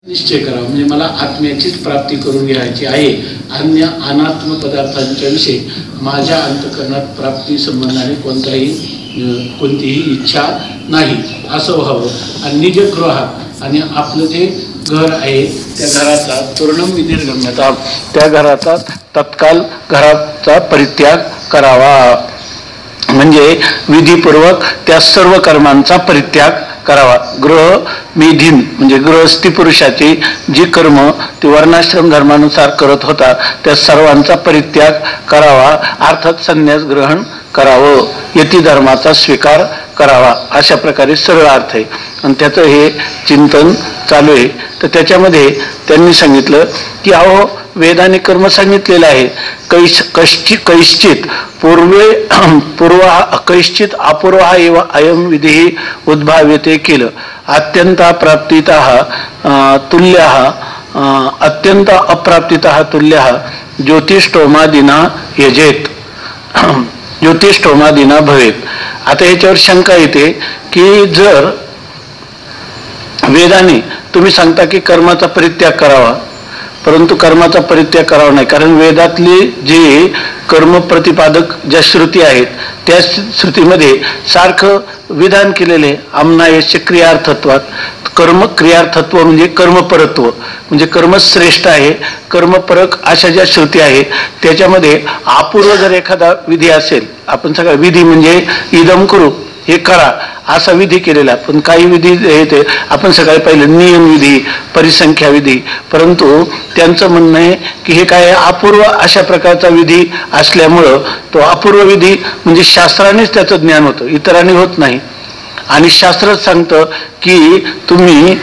निश्चय करावा, म्हणजे मला आत्म्याचीच प्राप्ती करून घ्यायची आहे. अन्य अनात्म पदार्थांच्या विषयी माझ्या अंतःकरणात प्राप्ती संबंधाने कोणतीही इच्छा नाही असं व्हावं. आणि निजगृहात आणि आपलं जे घर आहे त्या घराचा पूर्ण विनिर्गम्यता, त्या घराचा तत्काल घराचा परित्याग करावा, म्हणजे विधीपूर्वक त्या सर्व कर्मांचा परित्याग करावा. गृहमेधीन म्हणजे गृहस्थी पुरुषाची जी कर्म ती वर्णाश्रम धर्मानुसार करत होता त्या सर्वांचा परित्याग करावा, अर्थात संन्यास ग्रहण करावं, यती धर्माचा स्वीकार करावा, अशा प्रकारे सरळ अर्थ आहे. आणि त्याचं हे चिंतन चालू आहे. तर त्याच्यामध्ये त्यांनी सांगितलं की अहो वेदाने कर्म सांगितलेलं आहे. कैश्चित कैश्चित अपूर्व एव अयम विधी उद्भाव्यते केलं अत्यंत प्राप्तितः तुल्यः अत्यंत अप्राप्तितः तुल्यः ज्योतिष्ठोमादिना यजेत ज्योतिष्ठोमादिना भवेत. आता याच्यावर शंका येते की जर वेदाने तुम्ही सांगता की कर्माचा परित्याग करावा, परंतु कर्माचा परित्याग करावा नाही, कारण वेदातले जे कर्म प्रतिपादक ज्या श्रुती आहेत त्या श्रुतीमध्ये सारखं विधान केलेले आमनायस्य क्रियार्थत्वात. कर्म क्रियार्थत्व म्हणजे कर्मपरत्व, म्हणजे कर्म श्रेष्ठ आहे, कर्मपरक अशा ज्या श्रुती आहेत त्याच्यामध्ये अपूर्व जर एखादा विधी असेल, आपण सगळा विधी म्हणजे इदम करू हे करा असा विधी केलेला, पण काही विधी हे आपण सगळे पहिले नियम विधी, परिसंख्या विधी, परंतु त्यांचं म्हणणं आहे की हे काय अपूर्व अशा प्रकारचा विधी असल्यामुळं तो अपूर्व विधी म्हणजे शास्त्रानेच त्याचं ज्ञान होतं, इतरांनी होत नाही. आणि शास्त्रच सांगतं की तुम्ही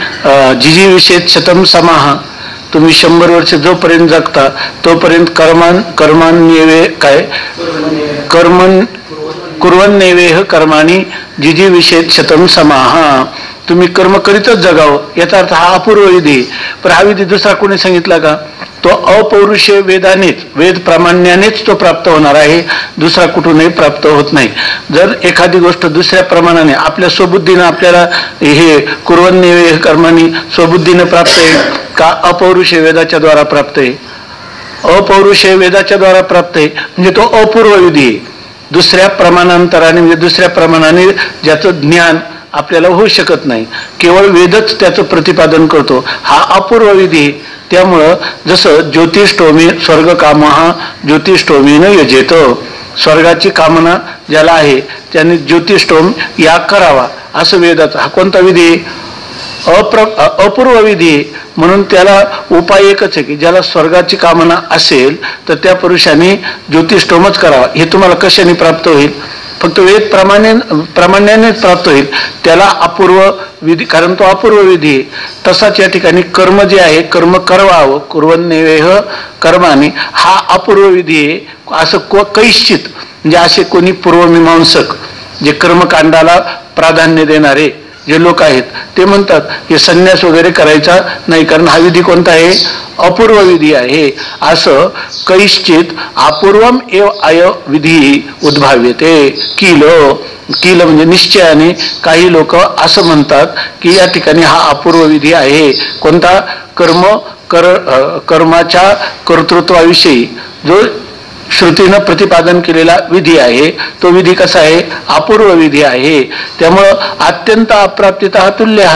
जिजीविषेत शतम समाहा, तुम्ही 100 वर्ष जोपर्यंत जगता तोपर्यंत कर्मान्यवे काय कुर्वन्नेवेह कर्माणी जिजीविषेत शतम समाहा, तुम्ही कर्म करीतच जगावं, याचा अर्थ हा अपूर्व विधी. पण हा विधी दुसरा कोणी सांगितला का? तो अपौरुषे वेदानेच, वेद प्रामाण्यानेच तो प्राप्त होणार आहे, दुसरा कुठूनही प्राप्त होत नाही. जर एखादी गोष्ट दुसऱ्या प्रमाणाने आपल्या स्वबुद्धीनं आपल्याला हे कुर्वन्नेवेह कर्माणी स्वबुद्धीनं प्राप्त आहे का अपौरुषे वेदाच्या द्वारा प्राप्त आहे? अपौरुषे वेदाच्या द्वारा प्राप्त आहे म्हणजे तो अपूर्व विधी आहे. दुसऱ्या प्रमाणांतराने म्हणजे दुसऱ्या प्रमाणाने ज्याचं ज्ञान आपल्याला होऊ शकत नाही, केवळ वेदच त्याचं प्रतिपादन करतो, हा अपूर्व विधी. त्यामुळं जसं ज्योतिष्ठोमी स्वर्ग कामहा ज्योतिष्ठोमीनं यजेत, स्वर्गाची कामना ज्याला आहे त्याने ज्योतिष्ठोम याग करावा असं वेदाचा हा कोणता विधी? अपूर्व विधी. म्हणून त्याला उपाय एकच आहे की ज्याला स्वर्गाची कामना असेल तर त्या पुरुषाने ज्योतिष्ठोमच करावा. हे तुम्हाला कशाने प्राप्त होईल? फक्त वेद प्रामाण्यानेच प्राप्त होईल, त्याला अपूर्व विधी, कारण तो अपूर्व विधी आहे. तसाच या ठिकाणी कर्म जे आहे कर्म करवावं, कुर्वन्नेवेह कर्माने, हा अपूर्व विधी आहे. असं कैश्चित म्हणजे असे कोणी पूर्वमीमांसक जे कर्मकांडाला प्राधान्य देणारे जे लोक आहेत ते म्हणतात हे संन्यास वगैरे करायचा नाही, कारण हा विधी कोणता आहे? अपूर्व विधी आहे. असं कैश्चित अपूर्वम एव अय विधी उद्भाव्यते किल म्हणजे निश्चयाने काही लोक असं म्हणतात की या ठिकाणी हा अपूर्व विधी आहे. कोणता? कर्माच्या कर्तृत्वाविषयी जो श्रुतीनं प्रतिपादन केलेला विधी आहे तो विधी कसा आहे? अपूर्व विधी आहे. त्यामुळं अत्यंत अप्राप्तितः तुल्य,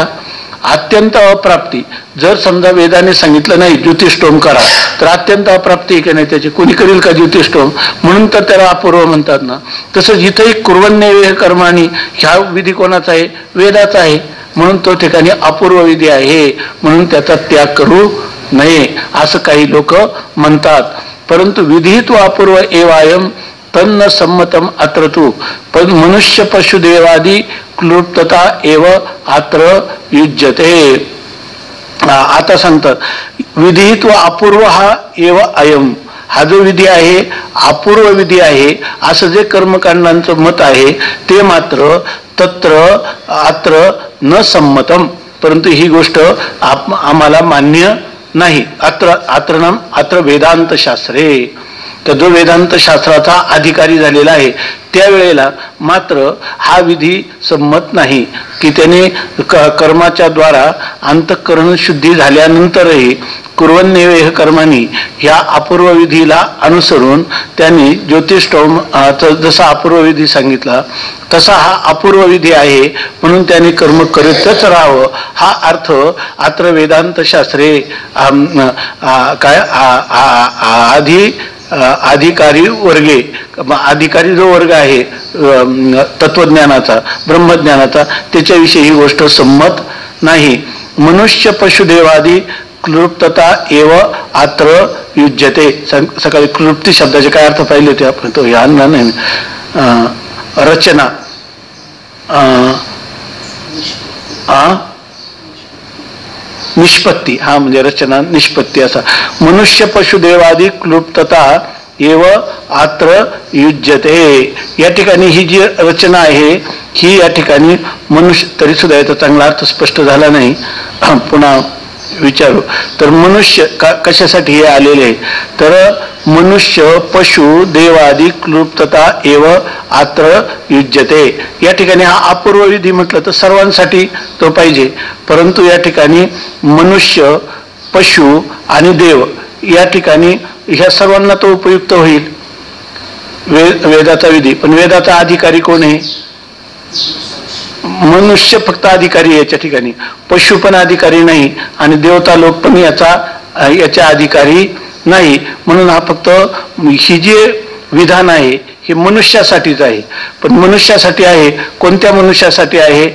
अत्यंत अप्राप्ती. जर समजा वेदाने सांगितलं नाही ज्योतिष्ठोम करा तर अत्यंत अप्राप्ती आहे की नाही त्याची? कोणी करेल का ज्योतिष्ठोम? म्हणून तर त्याला अपूर्व म्हणतात ना. तसंच इथंही कुर्वन्नेवेह कर्माणी ह्या विधी कोणाचा आहे? वेदाचा आहे. म्हणून तो ठिकाणी अपूर्व विधी आहे, म्हणून त्याचा त्याग करू नये असं काही लोक म्हणतात. परंतु विधित्व अपूर्व एवायम तन्न सम्मतम अत्र तू पण मनुष्य पशुदेवादी क्लुप्तता एव अत्र युज्यते. आता सांगतात विधित्व अपूर्व हा एव अयम, हा जो विधी आहे अपूर्व विधी आहे असं जे कर्मकांडांचं मत आहे ते मात्र तत्र अत्र न सम्मतम, परंतु ही गोष्ट आम्हाला मान्य नाही. अत्र वेदांत शास्त्रे, तर जो वेदांत शास्त्राचा अधिकारी झालेला आहे त्यावेळेला मात्र हा विधी संमत नाही की त्याने कर्माच्या द्वारा अंतःकरण शुद्धी झाल्यानंतरही कुर्वन्नेवेह कर्मानी ह्या अपूर्व विधीला अनुसरून त्यांनी ज्योतिष्टोम जसा अपूर्व विधी सांगितला तसा हा अपूर्व विधी आहे म्हणून त्यांनी कर्म करीतच राहावं हा अर्थ अत्र वेदांत शास्त्रे काय अधिकारी वर्गे अधिकारी जो वर्ग आहे तत्वज्ञानाचा ब्रह्मज्ञानाचा त्याच्याविषयी ही गोष्ट संमत नाही. मनुष्य पशुदेवादी क्लृप्तता एव अत्र युज्यते. सकाळी क्लृप्ती शब्दाचे काय अर्थ पाहिले होते आपण तो ह्या नाही रचना निष्पत्ती हा म्हणजे रचना निष्पत्ती असा. मनुष्य पशुदेवादी क्लृप्तता एव अत्र युज्यते. या ठिकाणी ही जी रचना आहे ही या ठिकाणी मनुष्य तरी सुद्धा याचा चांगला अर्थ स्पष्ट झाला नाही पुन्हा विचारू तर मनुष्य कशासाठी हे आलेले आहे तर मनुष्य पशु देवादी क्लृप्तता एव अत्र युज्यते. या ठिकाणी हा अपूर्व विधी म्हटलं तर सर्वांसाठी तो पाहिजे परंतु या ठिकाणी मनुष्य पशु आणि देव या ठिकाणी ह्या सर्वांना तो उपयुक्त होईल वेदाचा विधी. पण वेदाचा अधिकारी कोण आहे? मनुष्य फक्त अधिकारी आहे याच्या ठिकाणी, पशु पण अधिकारी नाही आणि देवता लोक पण याच्या अधिकारी नाही. म्हणून हा फक्त ही जे विधान आहे हे मनुष्यासाठीच आहे. पण मनुष्यासाठी आहे कोणत्या मनुष्यासाठी आहे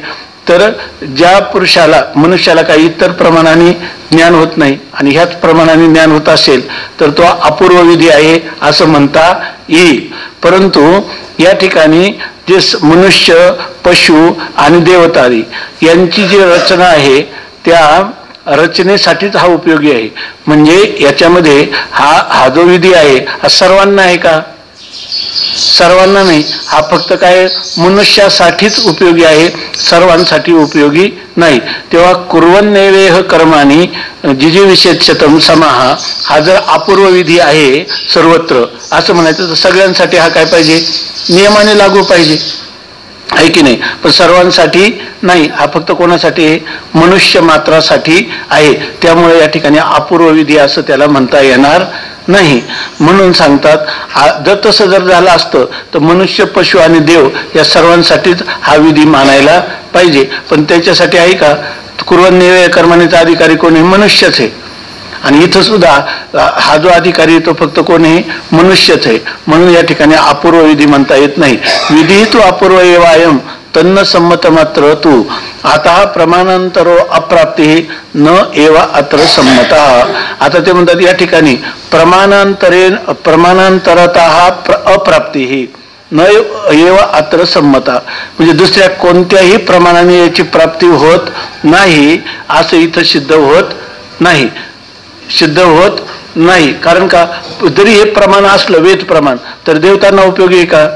तर ज्या पुरुषाला मनुष्याला काही इतर प्रमाणाने ज्ञान होत नाही आणि ह्याच प्रमाणाने ज्ञान होत असेल तर तो अपूर्व विधी आहे असं म्हणता येईल. परंतु या ठिकाणी जे मनुष्य पशु आणि देवतादी यांची जी रचना आहे त्या रचनेसाठीच हा उपयोगी आहे. म्हणजे याच्यामध्ये हा जो विधी आहे हा सर्वांना आहे का? सर्वांना नाही. हा फक्त काय मनुष्यासाठीच उपयोगी आहे सर्वांसाठी उपयोगी नाही. तेव्हा कुर्वन्नेवेह कर्मानी जिजीविषेच्छतम समाहा हा जर अपूर्व विधी आहे सर्वत्र असं म्हणायचं तर सगळ्यांसाठी हा काय पाहिजे नियमाने लागू पाहिजे आहे की नाही. पण सर्वांसाठी नाही. हा फक्त कोणासाठी आहे मनुष्य मात्रासाठी आहे. त्यामुळे या ठिकाणी अपूर्व विधी असं त्याला म्हणता येणार नाही. म्हणून सांगतात जर तसं जर झालं असतं तर मनुष्य पशु आणि देव या सर्वांसाठीच हा विधी मानायला पाहिजे. पण त्याच्यासाठी आहे का कुर्वन्नेवेह कर्मानीचा अधिकारी कोण आहे मनुष्यच आहे. आणि इथं सुद्धा हा जो अधिकारी तो फक्त कोण आहे मनुष्यच आहे. म्हणून या ठिकाणी अपूर्व विधी म्हणता येत नाही. विधी तू अपूर्व एवायम तन्न संमत मात्र तू आता प्रमाणांतरो अप्राप्ती न एवा अत्र संमता. आता ते म्हणतात या ठिकाणी प्रमाणांतरता अप्राप्ती ही न एवा अत्र संमता म्हणजे दुसऱ्या कोणत्याही प्रमाणाने याची प्राप्ती होत नाही असं इथं सिद्ध होत नाही. सिद्ध होत नाही. कारण का जरी हे प्रमाण असलं वेद प्रमाण तर देवतांना उपयोगी आहे का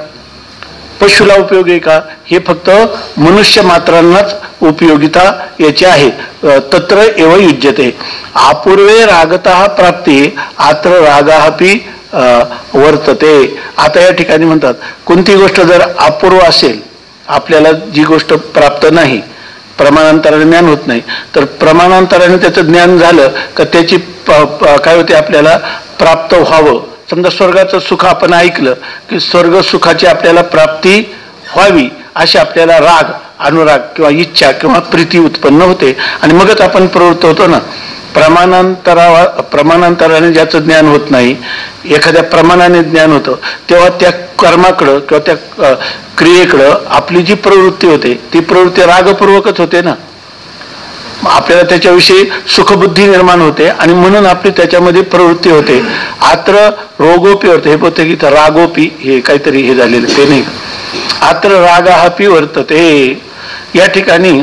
पशुला उपयोगी आहे का? हे फक्त मनुष्य मात्रांनाच उपयोगिता याची आहे. तत्र एव युज्यते. अपूर्वे रागतः प्राप्ती अत्र रागापि वर्तते. आता या ठिकाणी म्हणतात कोणती गोष्ट जर अपूर्व असेल आपल्याला जी गोष्ट प्राप्त नाही प्रमाणांतराने ज्ञान होत नाही तर प्रमाणांतराने त्याचं ज्ञान झालं का त्याची काय होते आपल्याला प्राप्त व्हावं. समजा स्वर्गाचं सुख आपण ऐकलं की स्वर्ग सुखाची आपल्याला प्राप्ती व्हावी अशी आपल्याला राग अनुराग किंवा इच्छा किंवा प्रीती उत्पन्न होते आणि मगच आपण प्रवृत्त होतो ना. प्रमाणांतराने ज्याचं ज्ञान होत नाही एखाद्या प्रमाणाने ज्ञान होतं तेव्हा त्या कर्माकडं किंवा त्या क्रियेकडं आपली जी प्रवृत्ती होते ती प्रवृत्ती रागपूर्वकच होते ना. आपल्याला त्याच्याविषयी सुखबुद्धी निर्माण होते आणि म्हणून आपली त्याच्यामध्ये प्रवृत्ती होते. आत्र रोगोपी वर्तते हे बोलते की रागोपी हे काहीतरी हे झालेलं ते नाही. आत्र रागापि वर्तते या ठिकाणी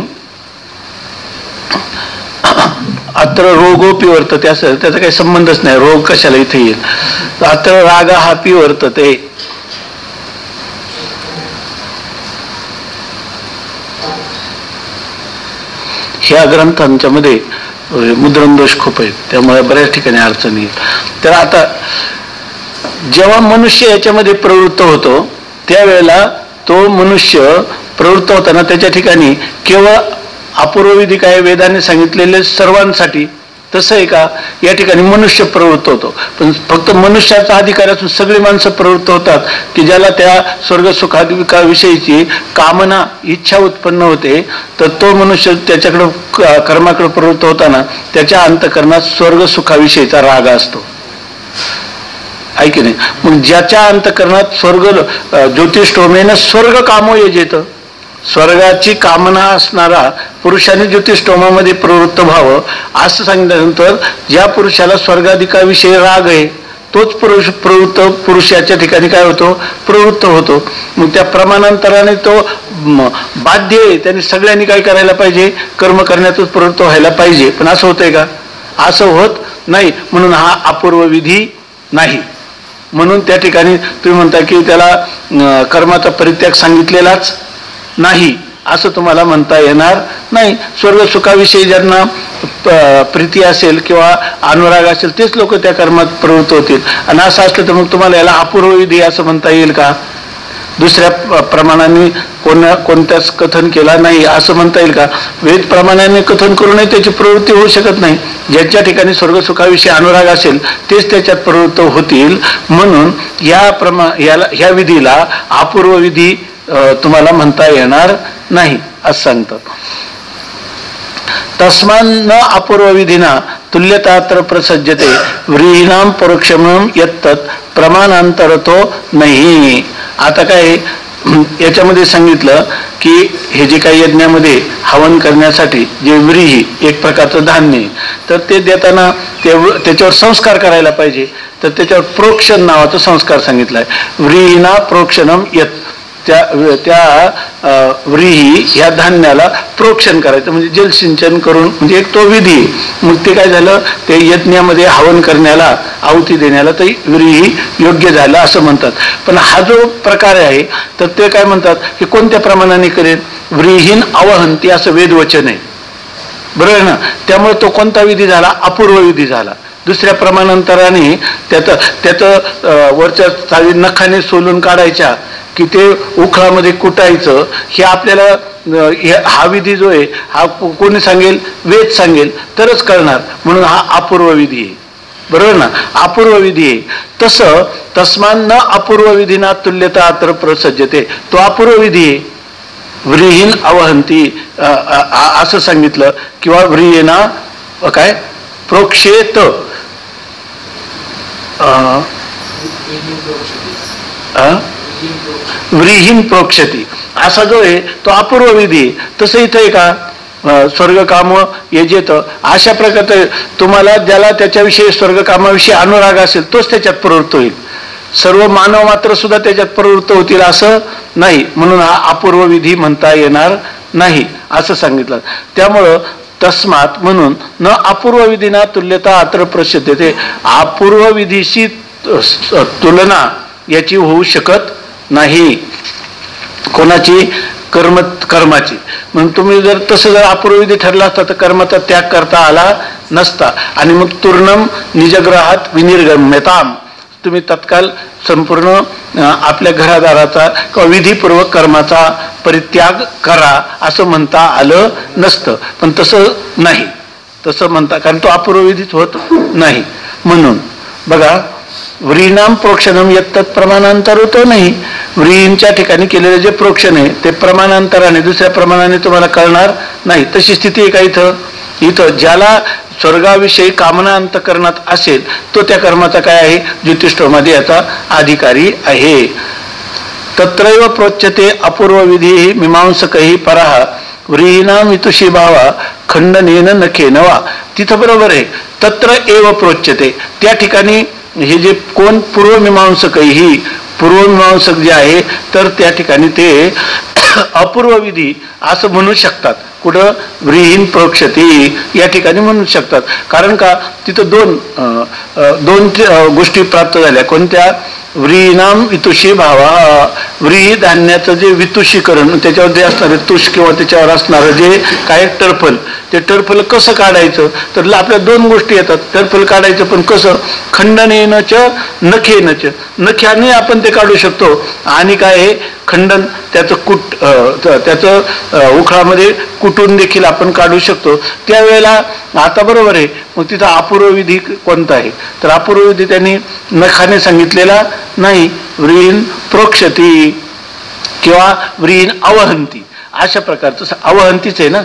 अत्र रोगोपी वर्तते असं त्याचा काही संबंधच नाही. रोग कशाला इथे येईल. अत्र रागापि वर्तते. ह्या ग्रंथांच्या मध्ये मुद्रण दोष खूप आहेत त्यामुळे बऱ्याच ठिकाणी अडचणी येईल. तर आता जेव्हा मनुष्य याच्यामध्ये प्रवृत्त होतो त्यावेळेला तो मनुष्य प्रवृत्त होताना त्याच्या ठिकाणी केवळ अपूर्व विधी काय वेदाने सांगितलेले सर्वांसाठी तसं आहे का? या ठिकाणी मनुष्य प्रवृत्त होतो, पण फक्त मनुष्याचा अधिकार असून सगळी माणसं प्रवृत्त होतात की ज्याला त्या स्वर्ग सुखाविषयीची कामना इच्छा उत्पन्न होते, तर तो मनुष्य त्याच्याकडं कर्माकडे प्रवृत्त होताना त्याच्या अंतःकरणात स्वर्ग सुखाविषयीचा राग असतो, आहे की नाही? मग ज्याच्या अंतःकरणात स्वर्ग ज्योतिष्ठोमेनं स्वर्ग कामो यजेत, स्वर्गाची कामना असणारा पुरुषाने ज्योतिष्ठोमामध्ये प्रवृत्त व्हावं असं सांगितल्यानंतर ज्या पुरुषाला स्वर्गाधिकाविषयी राग आहे तोच पुरुष याच्या ठिकाणी काय होतो? प्रवृत्त होतो. मग त्या प्रमाणांतराने तो बाध्य आहे, त्यांनी सगळ्यांनी काय करायला पाहिजे? कर्म करण्यातच प्रवृत्त व्हायला पाहिजे. पण असं होतंय का? असं होत नाही. म्हणून हा अपूर्व विधी नाही. म्हणून त्या ठिकाणी तुम्ही म्हणता की त्याला कर्माचा परित्याग सांगितलेलाच नाही असं तुम्हाला म्हणता येणार नाही. स्वर्ग सुखाविषयी ज्यांना प्रीती असेल किंवा अनुराग असेल तेच लोक त्या कर्मात प्रवृत्त होतील. आणि असं असलं तर मग तुम्हाला याला अपूर्व विधी असं म्हणता येईल का? दुसऱ्या प्रमाणाने कोणत्याच कथन केला नाही असं म्हणता येईल का? वेद प्रमाणाने कथन करूनही त्याची प्रवृत्ती होऊ शकत नाही. ज्याच्या ठिकाणी स्वर्ग सुखाविषयी अनुराग असेल तेच त्याच्यात प्रवृत्त होतील. म्हणून ह्या विधीला अपूर्व विधी तुम्हाला म्हणता येणार नाही असं सांगतात. तस्मान् न अपूर्व विधिना तुल्यतात्र प्रसज्जते व्रीहीनां परोक्षमं यत्तत् प्रमाणांतरतो नाही. आता काय याच्यामध्ये सांगितलं की हे जे काही यज्ञामध्ये हवन करण्यासाठी जे व्रीही एक प्रकारचं धान्य, तर ते देताना त्याच्यावर संस्कार करायला पाहिजे. तर त्याच्यावर प्रोक्षण नावाचा संस्कार सांगितलाय. व्रीहीना प्रोक्षणम यत्, त्या व्रीही ह्या धान्याला प्रोक्षण करायचं म्हणजे जलसिंचन करून, म्हणजे एक तो विधी. मग ते काय झालं? ते यज्ञामध्ये हवन करण्याला आहुती देण्याला ते व्रीही योग्य झालं असं म्हणतात. पण हा जो प्रकार आहे तर ते काय म्हणतात की कोणत्या प्रमाणाने करेल? व्रीहीन अवहंती असं वेदवचन आहे, बरोबर आहे ना? त्यामुळे तो कोणता विधी झाला? अपूर्व विधी झाला. दुसऱ्या प्रमाणांतराने त्याचं वरच्या चावी नखाने सोलून काढायच्या की ते उखळामध्ये कुटायचं, हे आपल्याला हा विधी जो आहे हा कोणी सांगेल? वेद सांगेल तरच कळणार. म्हणून हा अपूर्व विधी आहे, बरोबर ना? अपूर्व विधी आहे. तसं तस्मान् न अपूर्व विधीना तुल्यता अत्र प्रसज्जते, तो अपूर्व विधी आहे. व्रीहीन अवहंती असं सांगितलं किंवा व्रीहीना काय प्रोक्षेत व्रीहीन प्रोक्षती असा जो आहे तो अपूर्व विधी. तसं इथं आहे का? स्वर्गकाम यजेत अशा प्रकारे तुम्हाला ज्याला त्याच्याविषयी स्वर्गकामाविषयी अनुराग असेल तोच त्याच्यात प्रवृत्त होईल. सर्व मानव मात्र सुद्धा त्याच्यात प्रवृत्त होतील असं नाही. म्हणून हा अपूर्व विधी म्हणता येणार नाही असं सांगितलं. त्यामुळं तस्मात म्हणून न अपूर्व विधीना तुल्यता अत्र प्रसिद्धते, अपूर्व विधीशी तुलना याची होऊ शकत नाही. कोणाची? कर्माची. म्हणून तुम्ही जर तसं जर अपूर्व विधी ठरला असता तर कर्माचा त्याग करता आला नसता. आणि मग तूर्णम निजग्रहात विनिर्गम्यताम, तुम्ही तत्काल संपूर्ण आपल्या घरादाराचा किंवा विधीपूर्वक कर्माचा परित्याग करा असं म्हणता आलं नसतं. पण तसं नाही, तसं म्हणता, कारण तो अपूर्व विधीच होत नाही. म्हणून बघा, व्रीणाम प्रोक्षणम यत्तत् प्रमाणांतर होतो नाही. व्रीहींच्या ठिकाणी केलेलं जे प्रोक्षण आहे ते प्रमाणांतराने दुसऱ्या प्रमाणाने तुम्हाला कळणार नाही. तशी स्थिती आहे का इथं ज्याला स्वर्गाविषयी कामना अंतःकरणात असेल तो त्या कर्माचा काय आहे? ज्योतिष्ठोमध्ये याचा अधिकारी आहे. तत्रैव प्रोच्यते अपूर्व विधी मीमांसकही परः व्रीहीनाम इतुषी भावा खंडनेन नखेन वा. तिथं बरोबर आहे, तत्र एव प्रोच्यते. त्या ठिकाणी हे जे कोण पूर्वमीमांसकही, पूर्वमीमांसक जे आहे तर त्या ठिकाणी ते अपूर्व विधी असं म्हणू शकतात. कुठं व्रीहीन प्रोक्षती या ठिकाणी म्हणू शकतात. कारण का तिथं दोन गोष्टी प्राप्त झाल्या. कोणत्या? व्रीहीनाम वितुषी भावा, व्रीही धान्याचं जे वितुषीकरण, त्याच्यावर जे असणारे तुष किंवा त्याच्यावर असणारं जे काय टरफल, ते टरफल कसं काढायचं तर आपल्या दोन गोष्टी येतात. टरफल काढायचं पण कसं? खंडनेनच नखेनच, नख्याने आपण ते काढू शकतो. आणि काय आहे खंडन, त्याचं उखळामध्ये कुटून देखील आपण काढू शकतो. त्यावेळेला आता बरोबर आहे. मग तिथं अपूर्व विधी कोणता आहे तर अपूर्व विधी त्यांनी नखाने सांगितलेला नाही. व्रीहीन प्रोक्षती किंवा व्रीहीन अवहंती अशा प्रकारचं, अवहंतीच आहे ना,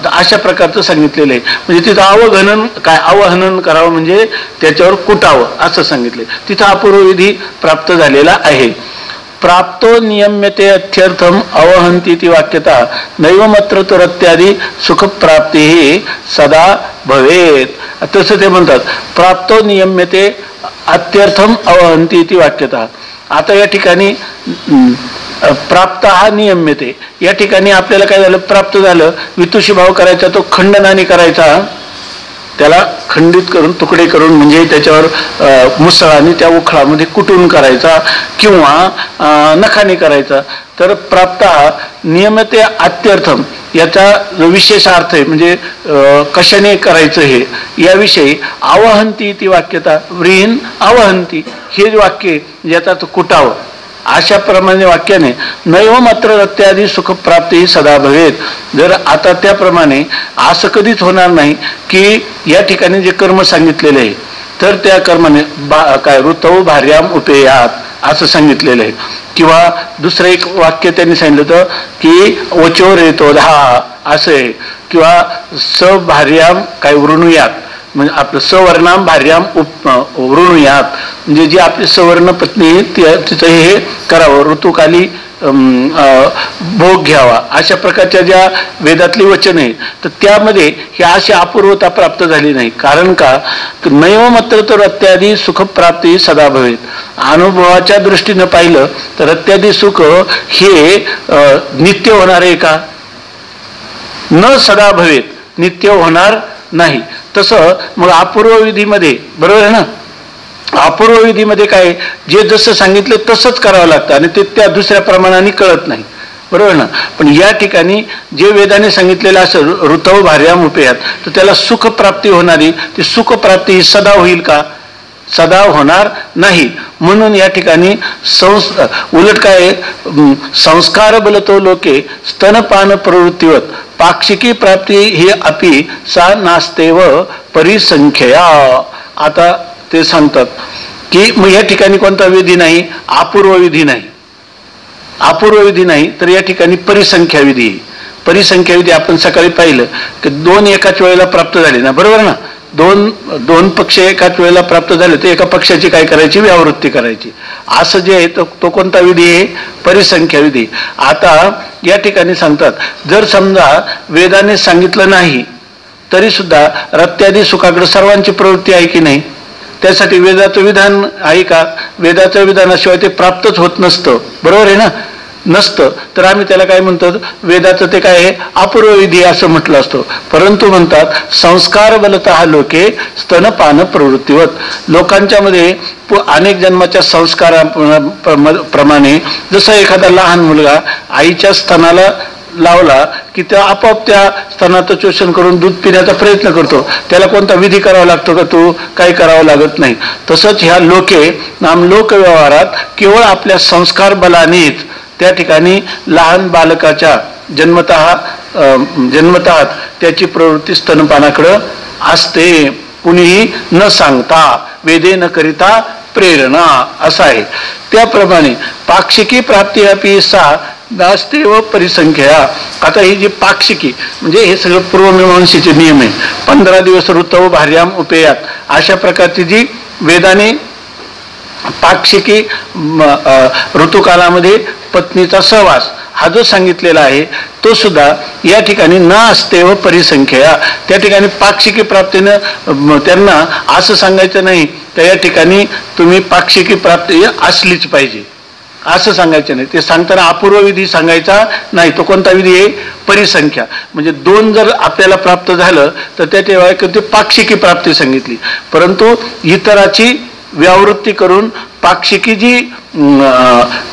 अशा प्रकारचं सांगितलेलं आहे. म्हणजे तिथं अवघनन काय, अवहनन करावं म्हणजे त्याच्यावर कुटावं असं सांगितलं. तिथं अपूर्व विधी प्राप्त झालेला आहे. प्राप्तो नियम्यते अर्थ्यर्थम अवहंती ती वाक्यता नैवमत्र तुरत्यादी सुखप्राप्ती सदा भवेत. तसं ते म्हणतात प्राप्तो नियम्यते अत्यर्थम अवहंती ती वाक्यता. आता या ठिकाणी प्राप्त हा नियम्यते, या ठिकाणी आपल्याला काय झालं? प्राप्त झालं, वितुषी भाव करायचा, तो खंडनाने करायचा, त्याला खंडित करून तुकडे करून म्हणजे त्याच्यावर मुसळाने त्या उखळामध्ये कुटून करायचा किंवा नखाने करायचा. तर प्राप्त हा नियमते अत्यर्थम याचा जो विशेष अर्थ आहे म्हणजे कशाने करायचं हे याविषयी अवहंती ती वाक्यता, व्रीहीन अवहंती हे वाक्य ज्याचा तो कुटावं अशा प्रमाणे वाक्याने नैव मात्र रत्यादी सुखप्राप्ती सदा भवेत. जर आता त्याप्रमाणे असं कधीच होणार नाही की या ठिकाणी जे कर्म सांगितलेले आहे तर त्या कर्माने काय ऋतौ भार्याम उपेयात असं सांगितलेलं आहे. किंवा दुसरं एक वाक्य त्यांनी सांगितलं होतं की वचोर येतो दहा असं आहे. किंवा स भार्याम काय वृणुयात, म्हणजे आपलं सवर्णाम भार्याम वृणुयात, म्हणजे जी आपली सवर्ण पत्नी तिचं हे करावं, ऋतुकाली भोग घ्यावा, अशा प्रकारच्या ज्या वेदातली वचन आहे तर त्यामध्ये ही अशी अपूर्वता प्राप्त झाली नाही. कारण का? नैव मात्र तर अत्यादी सुखप्राप्ती सदा भवेत. अनुभवाच्या दृष्टीनं पाहिलं तर अत्यादी सुख हे नित्य होणार आहे का? न सदा भवेत, नित्य होणार नाही. तसं मग अपूर्व विधीमध्ये बरोबर आहे ना, अपूर्व विधीमध्ये काय जे जसं सांगितलं तसंच करावं लागतं आणि ते त्या दुसऱ्या प्रमाणाने कळत नाही, बरोबर ना. पण या ठिकाणी जे वेदाने सांगितलेलं असं ऋतव भार्याम उपेयात तर त्याला सुखप्राप्ती होणारी, ती सुखप्राप्ती ही सदा होईल का? सदा होणार नाही. म्हणून या ठिकाणी उलट काय संस्कार बलतो लोके स्तनपान प्रवृत्तीवत पाक्षिकी प्राप्ती ही अपि सा नास्तेव परिसंख्यया. आता ते सांगतात की मग या ठिकाणी कोणता विधी नाही? अपूर्व विधी नाही. अपूर्व विधी नाही तर या ठिकाणी परिसंख्या विधी. परिसंख्या विधी आपण सकाळी पाहिलं की दोन एकाच वेळेला प्राप्त झाले ना, बरोबर ना. दोन पक्ष एकाच वेळेला प्राप्त झाले तर एका पक्षाची काय करायची? व्यावृत्ती करायची. असं जे आहे तो कोणता विधी आहे? परिसंख्या विधी. आता या ठिकाणी सांगतात जर समजा वेदाने सांगितलं नाही तरी सुद्धा रत्यादी सुखाकडे सर्वांची प्रवृत्ती आहे की नाही? त्यासाठी वेदाचं विधान आहे का? वेदाच्या विधानाशिवाय ते प्राप्तच होत नसतं, बरोबर आहे ना. नसतं तर आम्ही त्याला काय म्हणतो? वेदाचं ते काय आहे? अपूर्व विधी असं म्हटलं असतं. परंतु म्हणतात संस्कार बलतः लोके स्तनपान प्रवृत्तीवत. लोकांच्या मध्ये अनेक जन्माच्या संस्काराप्रमाणे जसं एखादा लहान मुलगा आईच्या स्तनाला लावला की त्या आपोआप त्या स्तनाचं शोषण करून दूध पिण्याचा प्रयत्न करतो. त्याला कोणता विधी करावा लागतो का? तो काही करावं लागत नाही. तसंच ह्या लोके नामलोक व्यवहारात केवळ आपल्या संस्कार बलानेच त्या ठिकाणी लहान बालकाच्या जन्मतः त्याची प्रवृत्ती स्तनपानाकडं असते. कुणीही न सांगता, वेदे न करिता प्रेरणा असं आहे. त्याप्रमाणे पाक्षिकी प्राप्ती अपि सा नास्ते व परिसंख्या. आता ही जी पाक्षिकी म्हणजे हे सगळं पूर्वमीमांसेचे नियम आहे. 15 दिवस ऋतव भार्याम उपेयात अशा प्रकारची जी वेदाने पाक्षिकी ऋतुकालामध्ये पत्नीचा सहवास हा जो सांगितलेला आहे तो सुद्धा या ठिकाणी न असते व परिसंख्या. त्या ठिकाणी पाक्षिकी प्राप्तीनं त्यांना असं सांगायचं नाही तर या ठिकाणी तुम्ही पाक्षिकी प्राप्ती असलीच पाहिजे असं सांगायचं नाही. ते सांगताना अपूर्व विधी सांगायचा नाही. तो कोणता विधी आहे? परिसंख्या. म्हणजे 2 जर आपल्याला प्राप्त झालं तर त्याच्या ते पाक्षिकी प्राप्ती सांगितली. परंतु इतराची व्यावृत्ती करून पाक्षिकी जी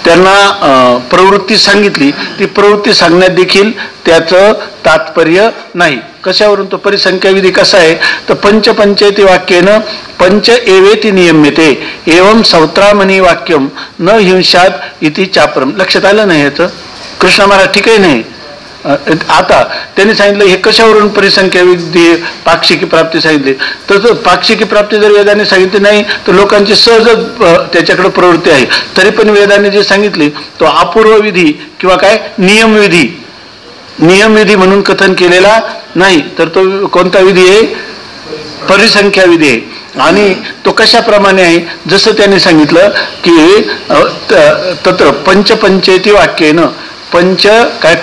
त्यांना प्रवृत्ती सांगितली ती प्रवृत्ती सांगण्यात देखील त्याचं तात्पर्य नाही. कशावरून? तो परिसंख्या विधी कसा आहे तर पंचपंचेती वाक्येनं पंच एवेती नियम्यते एवं सौत्रामणी वाक्यम न हिंसात इति चापरम. लक्षात आलं नाही याचं? कृष्ण महाराज ठीक आहे नाही. आता त्यांनी सांगितलं हे कशावरून परिसंख्या विधी पाक्षिकी प्राप्ती सांगितली. तर पाक्षिकी प्राप्ती जर वेदाने सांगितली नाही तर लोकांची सहजच त्याच्याकडे प्रवृत्ती आहे. तरी पण वेदाने जे सांगितले तो अपूर्व विधी किंवा काय नियमविधी म्हणून कथन केलेला नाही. तर तो कोणता विधी आहे? परिसंख्या विधी आहे. आणि तो कशाप्रमाणे आहे? जसं त्यांनी सांगितलं की तत्र पंचपंचेती वाक्येनं पंच काय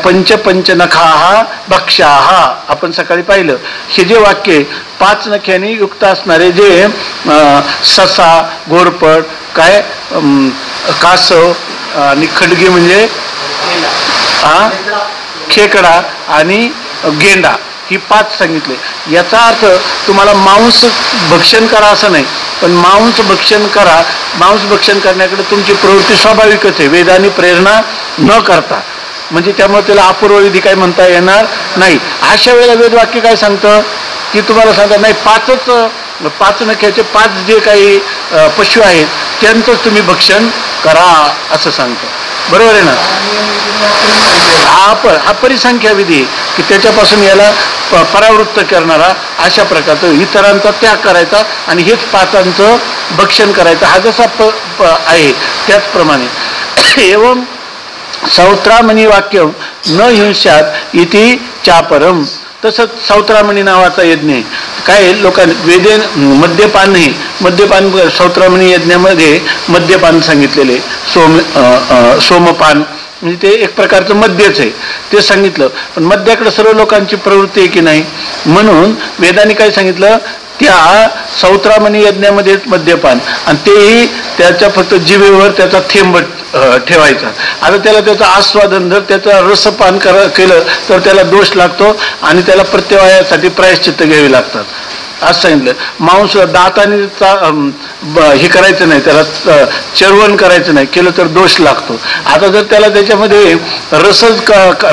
पंचनखाहा भक्ष्याहा आपण सकाळी पाहिलं. हे जे वाक्य 5 नख्यांनी युक्त असणारे जे ससा, घोरपड, काय कासव आणि खडगी म्हणजे खेकडा आणि गेंडा ही 5 सांगितले. याचा अर्थ तुम्हाला मांस भक्षण करा असं नाही, पण मांस भक्षण करा. मांस भक्षण करण्याकडे तुमची प्रवृत्ती स्वाभाविकच आहे वेदानी प्रेरणा न करता. म्हणजे त्यामुळे त्याला अपूर्व विधी काय म्हणता येणार नाही. अशा वेळेला वेदवाक्य काय सांगतं की तुम्हाला सांगतात नाही 5 नख्याचे 5 जे काही पशु आहेत त्यांचंच तुम्ही भक्षण करा असं सांगतं. बरोबर आहे ना? हा परिसंख्या विधी की त्याच्यापासून याला परावृत्त करणारा अशा प्रकारचं इतरांचा त्याग करायचा आणि हेच 5 भक्षण करायचं हा जसा आहे त्याचप्रमाणे एवं सौत्रामणी वाक्यम न हिंसात इति चापरम. तसंच सौत्रामणी नावाचा यज्ञ आहे. काय लोकांनी मद्यपान नाही, मद्यपान सौत्रामणी यज्ञामध्ये मद्यपान सांगितलेले सोमपान म्हणजे ते एक प्रकारचं मद्यच आहे ते सांगितलं. पण मद्याकडे सर्व लोकांची प्रवृत्ती आहे की नाही म्हणून वेदाने काय सांगितलं त्या सौत्रामणी यज्ञामध्येच मद्यपान आणि तेही त्याच्या फक्त जिभेवर त्याचा थेंब ठेवायचा. आता त्याला त्याचा आस्वादन जर त्याचा रसपान केलं तर त्याला दोष लागतो आणि त्याला प्रत्यवायासाठी प्रायश्चित्त घ्यावी लागतात असं सांगितलं. मांस दाताने हे करायचं नाही, त्याला चर्वण करायचं नाही, केलं तर दोष लागतो. आता जर त्याला त्याच्यामध्ये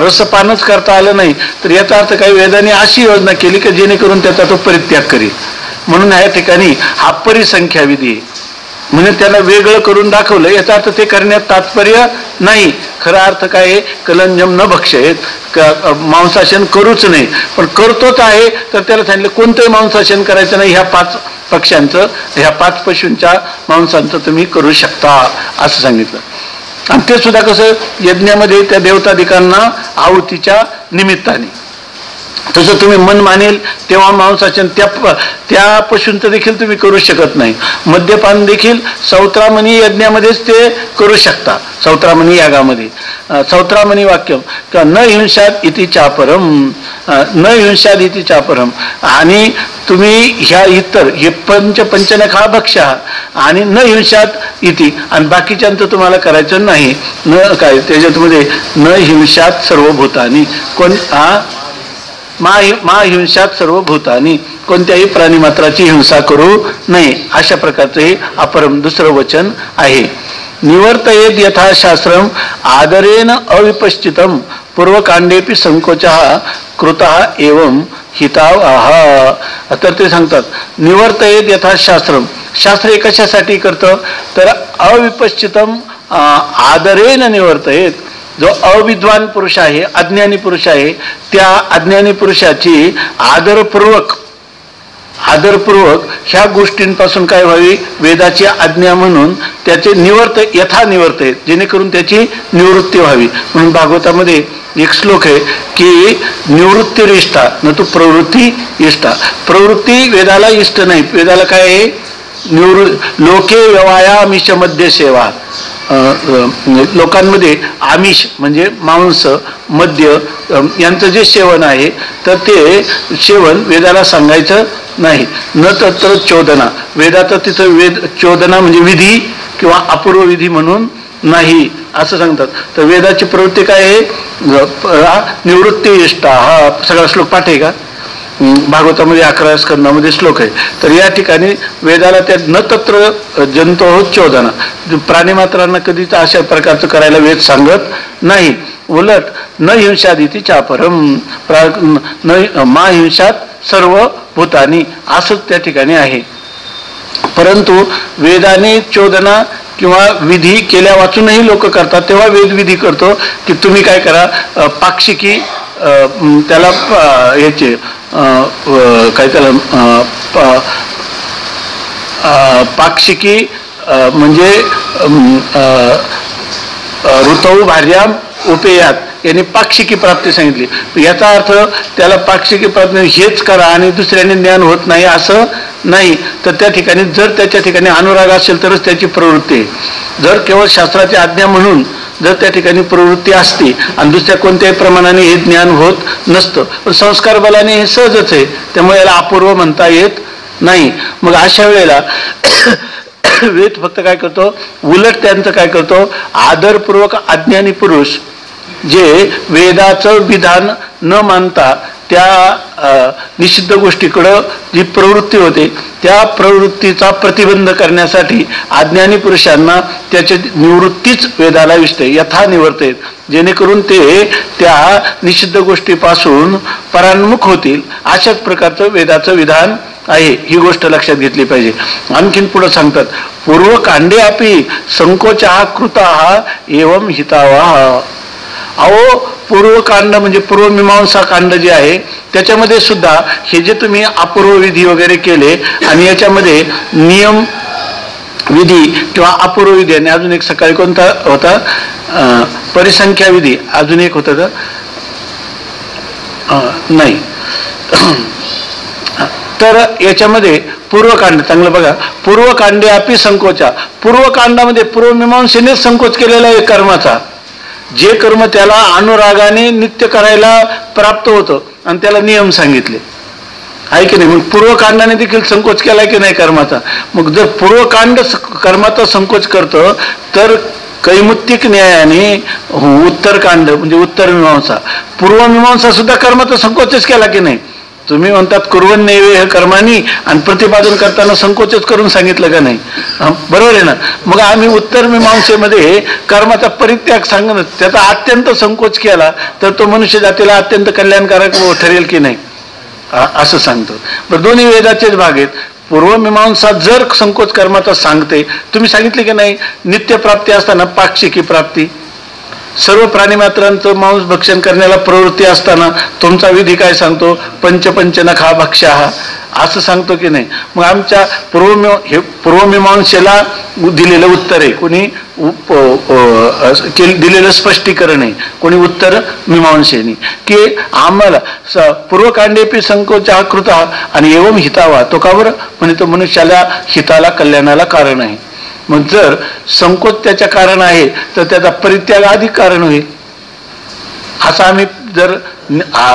रसपानच करता आलं नाही तर याचा अर्थ काही वेदाने अशी योजना केली की जेणेकरून त्याचा तो परित्याग करील. म्हणून या ठिकाणी हा परिसंख्या विधी आहे. म्हणजे त्याला वेगळं करून दाखवलं याचा अर्थ ते करण्यात तात्पर्य नाही. खरा अर्थ काय आहे? कलंजम न भक्षयेत, मांसाशन करूच नाही. पण करतोच आहे तर त्याला सांगितलं कोणतंही मांसाशन करायचं नाही. ह्या 5 पक्ष्यांचं ह्या 5 पशूंच्या मांसांचं तुम्ही करू शकता असं सांगितलं. आणि ते सुद्धा कसं यज्ञामध्ये त्या देवताधिकांना आहुतीच्या निमित्ताने. तसं तुम्ही मन मानेल तेव्हा मांसाशन त्या पशूंचं देखील तुम्ही करू शकत नाही. मद्यपान देखील सौत्रामणी यज्ञामध्येच ते करू शकता. सौत्रामणी यागामध्ये सौत्रामणी वाक्यम किंवा न हिंसात इति चापरम, न हिंसात इति चापरम. आणि तुम्ही ह्या इतर हे पंचनखा भक्ष्या आणि न हिंसात इति आणि बाकीच्यांचं तुम्हाला करायचं नाही. न काय त्याच्यामध्ये न हिंसात सर्वभूतानी हिंसात सर्व भूतानी कोणत्याही प्राणीमात्राची हिंसा करू नये अशा प्रकारचं हे अपरम दुसरं वचन आहे. निवर्तयेत यथाशास्त्रम आदरेन अविपश्चितम पूर्वकांडेपि संकोचः कृतः एवं हितावह. तर ते सांगतात निवर्तयेत यथाशास्त्रम. शास्त्र हे कशासाठी करतं तर अविपश्चितम आदरेन निवर्तयेत. जो अविद्वान पुरुष आहे अज्ञानी पुरुष आहे त्या अज्ञानी पुरुषाची आदरपूर्वक ह्या गोष्टींपासून काय व्हावी वेदाची आज्ञा म्हणून त्याचे यथा निवर्त आहेत जेणेकरून त्याची निवृत्ती व्हावी. म्हणून भागवतामध्ये एक श्लोक आहे की निवृत्तीरिष्टा न तो प्रवृत्ती इष्टा. प्रवृत्ती वेदाला इष्ट नाही. वेदाला काय आहे? लोके व्यवायामिष मध्य सेवा. लोकांमध्ये आमिष म्हणजे मांस मद्य यांचं जे सेवन आहे तर ते सेवन वेदाला सांगायचं नाही. न तत्र चोदना. वेदाचं तिथं चोदना म्हणजे विधी किंवा अपूर्व विधी म्हणून नाही असं सांगतात. तर वेदाची प्रवृत्ती काय आहे? निवृत्ती इष्टा. हा सगळा श्लोक पाठ आहे का? भागवतामध्ये 11 स्कंदामध्ये श्लोक आहे. तर या ठिकाणी वेदाला त्या न तत्र जंतो चोदना, प्राणीमात्रांना कधीच अशा प्रकारचं करायला वेद सांगत नाही. उलट न हिंसादिती चापरम, मा हिंसात सर्व भूतानी असंच त्या ठिकाणी आहे. परंतु वेदाने चोदना किंवा विधी केल्या वाचूनही लोक करतात. तेव्हा वेद विधी करतो की तुम्ही काय करा, पाक्षिकी त्याला याचे काय त्याला पाक्षिकी म्हणजे ऋतौ भार्याम उपेयात यांनी पाक्षिकी प्राप्ती सांगितली. याचा अर्थ त्याला पाक्षिकी प्राप्ती हेच करा आणि दुसऱ्याने ज्ञान होत नाही असं नाही. तर त्या ठिकाणी जर त्याच्या ठिकाणी अनुराग असेल तरच त्याची प्रवृत्ती आहे. जर केवळ शास्त्राची आज्ञा म्हणून जर त्या ठिकाणी प्रवृत्ती असते आणि दुसऱ्या कोणत्याही प्रमाणाने हे ज्ञान होत नसतं. पण संस्कार बलाने हे सहजच आहे, त्यामुळे याला अपूर्व म्हणता येत नाही. मग अशा वेळेला वेद फक्त काय करतो, उलट त्यांचं काय करतो, आदरपूर्वक अज्ञानी पुरुष जे वेदाचं विधान न मानता त्या निषिद्ध गोष्टीकडं जी प्रवृत्ती होते त्या प्रवृत्तीचा प्रतिबंध करण्यासाठी अज्ञानी पुरुषांना त्याची निवृत्तीच वेदाला विष्टे यथा निवर्तेत, जेणेकरून ते त्या निषिद्ध गोष्टीपासून परान्मुख होतील. अशाच प्रकारचं वेदाचं विधान आहे. ही गोष्ट लक्षात घेतली पाहिजे. आणखीन पुढे सांगतात, पूर्वकांडे अपि संकोचः कृताः एवं हितावः. अहो पूर्वकांड म्हणजे पूर्वमीमांसा कांड जे आहे त्याच्यामध्ये सुद्धा हे जे तुम्ही अपूर्व विधी वगैरे केले आणि याच्यामध्ये नियम विधी किंवा अपूर्व विधी आणि अजून एक सकाळी कोणता होता, परिसंख्या विधी, अजून एक होता का नाही. तर याच्यामध्ये पूर्वकांड चांगलं बघा, पूर्वकांडे अपि संकोचा. पूर्वकांडामध्ये पूर्वमीमांसेनेच संकोच केलेला आहे कर्माचा. जे कर्म त्याला अनुरागाने नित्य करायला प्राप्त होतं आणि त्याला नियम सांगितले आहे की नाही. मग पूर्वकांडाने देखील संकोच केला की नाही कर्माचा. मग जर पूर्वकांड कर्माचा संकोच करतं तर कैमुत्तिक न्यायाने उत्तरकांड म्हणजे उत्तरमीमांसा, पूर्वमीमांसा सुद्धा कर्माचा संकोचच केला की नाही. तुम्ही म्हणतात कुर्वन्नैव हे कर्मानी आणि प्रतिपादन करताना संकोचच करून सांगितलं का नाही, बरोबर आहे ना. मग आम्ही उत्तर मीमांसेमध्ये कर्माचा परित्याग सांगणं त्याचा अत्यंत संकोच केला तर तो मनुष्य जातीला अत्यंत कल्याणकारक ठरेल की नाही असं सांगतो. बरं, दोन्ही वेदाचेच भाग आहेत. पूर्वमीमांसा जर संकोच कर्माचा सांगते, तुम्ही सांगितले की नाही नित्यप्राप्ती असताना पाक्षिकी प्राप्ती, सर्व प्राणीमात्रांचं मांस भक्षण करण्याला प्रवृत्ती असताना तुमचा विधी काय सांगतो, पंच नखा भक्षाः असं सांगतो की नाही. मग आमच्या पूर्वमीमांसेला दिलेलं उत्तर आहे, कोणी दिलेलं स्पष्टीकरण आहे, कोणी उत्तर मीमांसेने की आम्हाला पूर्वकांडेपी संकोचा कृता आणि एवं हितावा. तो का बरं म्हणजे तो मनुष्याला हिताला कल्याणाला कारण आहे. मग जर संकोच त्याच्या कारण आहे तर त्याचा परित्याग अधिक कारण होईल. असं आम्ही जर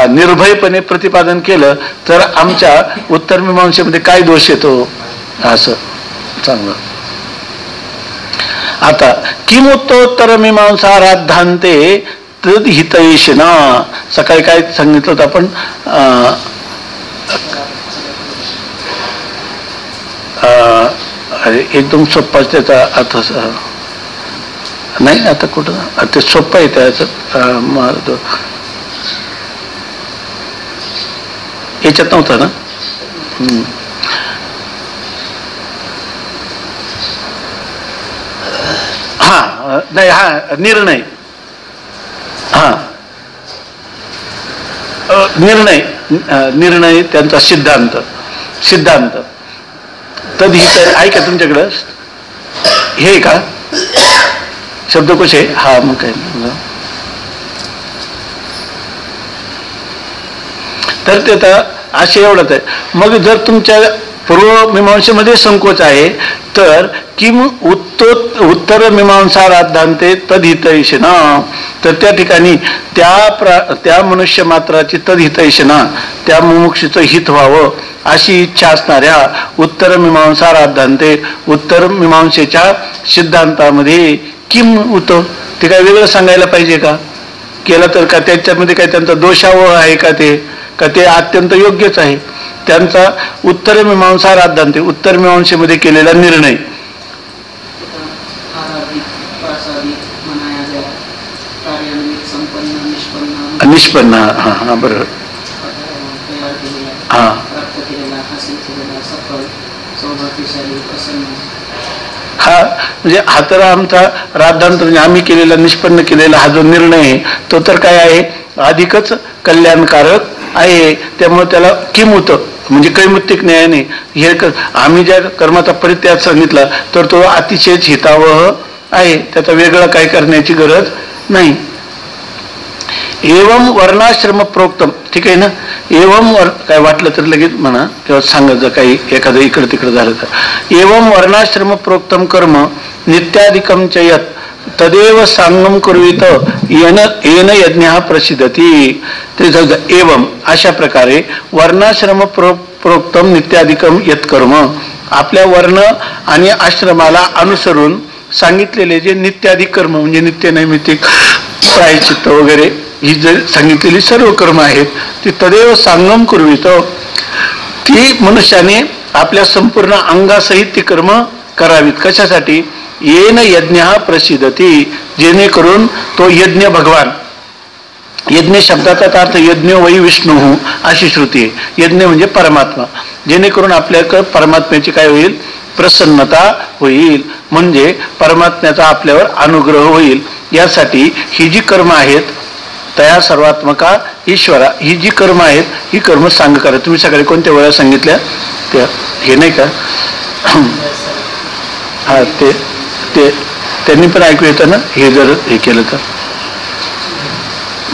निर्भयपणे प्रतिपादन केलं तर आमच्या उत्तरमीमांसेमध्ये काय दोष येतो असं चांगलं. आता किमुत्तोत्तर मीमांसा राद्धान्ते तद हितैषिणा. सकाळी काय सांगितलं होतं आपण, एकदम सोप्पा त्याचा अर्थ नाही. आता कुठं ते सोप्पं आहे त्याचं याच्यात नव्हतं ना. हा नाही, हा निर्णय, हा निर्णय त्यांचा सिद्धांत तदहित आहे का तुमच्याकडं, हे का शब्दकोश आहे. हा मग काय तर ते तर असे एवढंच आहे. मग जर तुमच्या पूर्वमीमांसेमध्ये संकोच आहे, तर किम उत्तर मीमांसा राद्धांते तद्हितैषणा, तर त्या ठिकाणी त्या मनुष्य मात्राची तद्हितैषणा, त्या मुमुक्षूचं हित व्हावं अशी इच्छा असणाऱ्या उत्तर मीमांसा राद्धांते, उत्तर मीमांसेच्या सिद्धांतामध्ये किम होतं, ते काय वेगळं सांगायला पाहिजे का? केलं तर का त्याच्यामध्ये काय त्यांचा दोषावह आहे का? ते अत्यंत योग्यच आहे. त्यांचा उत्तर मीमांसा राद्धांते, उत्तर मीमांसेमध्ये केलेला निर्णय निष्पन्न. हा बरोबर. हा हा म्हणजे हा तर आमचा राद्धांत, म्हणजे आम्ही केलेला निष्पन्न केलेला हा जो निर्णय आहे तो तर काय आहे, अधिकच कल्याणकारक आहे. त्यामुळे त्याला किंमत म्हणजे कैमुत्तिक न्यायाने हे आम्ही ज्या कर्माचा परित्याग सांगितला तर तो अतिशयच हितावह आहे, त्याचा वेगळा काय करण्याची गरज नाही. एवम वर्णाश्रम प्रोक्तम, ठीक आहे ना. एवम काय वाटलं तर लगेच म्हणा किंवा सांगायचं काही एखादं इकडं तिकडं झालं तर. एवम वर्णाश्रम प्रोक्तम कर्म नित्याधिकम च यत् तदेव सांगम कुर्वित येन यज्ञ प्रसिद्धती. ते एवम अशा प्रकारे वर्णाश्रम प्रोक्तम नित्याधिकम यत् कर्म, आपल्या वर्ण आणि आश्रमाला अनुसरून सांगितलेले जे नित्याधिक कर्म म्हणजे नित्य नैमित्तिक प्रायश्चित्त वगैरे ही जे सांगितलेली सर्व कर्म आहेत ती तदेव सांगम कुर्वित, ती मनुष्याने आपल्या संपूर्ण अंगासहित ती कर्म करावीत. कशासाठी? येन यज्ञ प्रसिद्धती, जेणेकरून तो यज्ञ भगवान, यज्ञ शब्दाचा अर्थ यज्ञ वै विष्णू अशी श्रुती आहे. यज्ञ म्हणजे परमात्मा, जेणेकरून आपल्याकडे परमात्म्याची काय होईल, प्रसन्नता होईल, म्हणजे परमात्म्याचा आपल्यावर अनुग्रह होईल. यासाठी ही जी कर्म आहेत तया सर्वात्मका ईश्वरा, ही जी कर्म आहेत ही कर्म सांग करा. तुम्ही सगळे कोणत्या वेळा सांगितल्या त्या हे नाही का? हा ते त्यांनी पण ऐकू येतं ना, हे जर हे केलं तर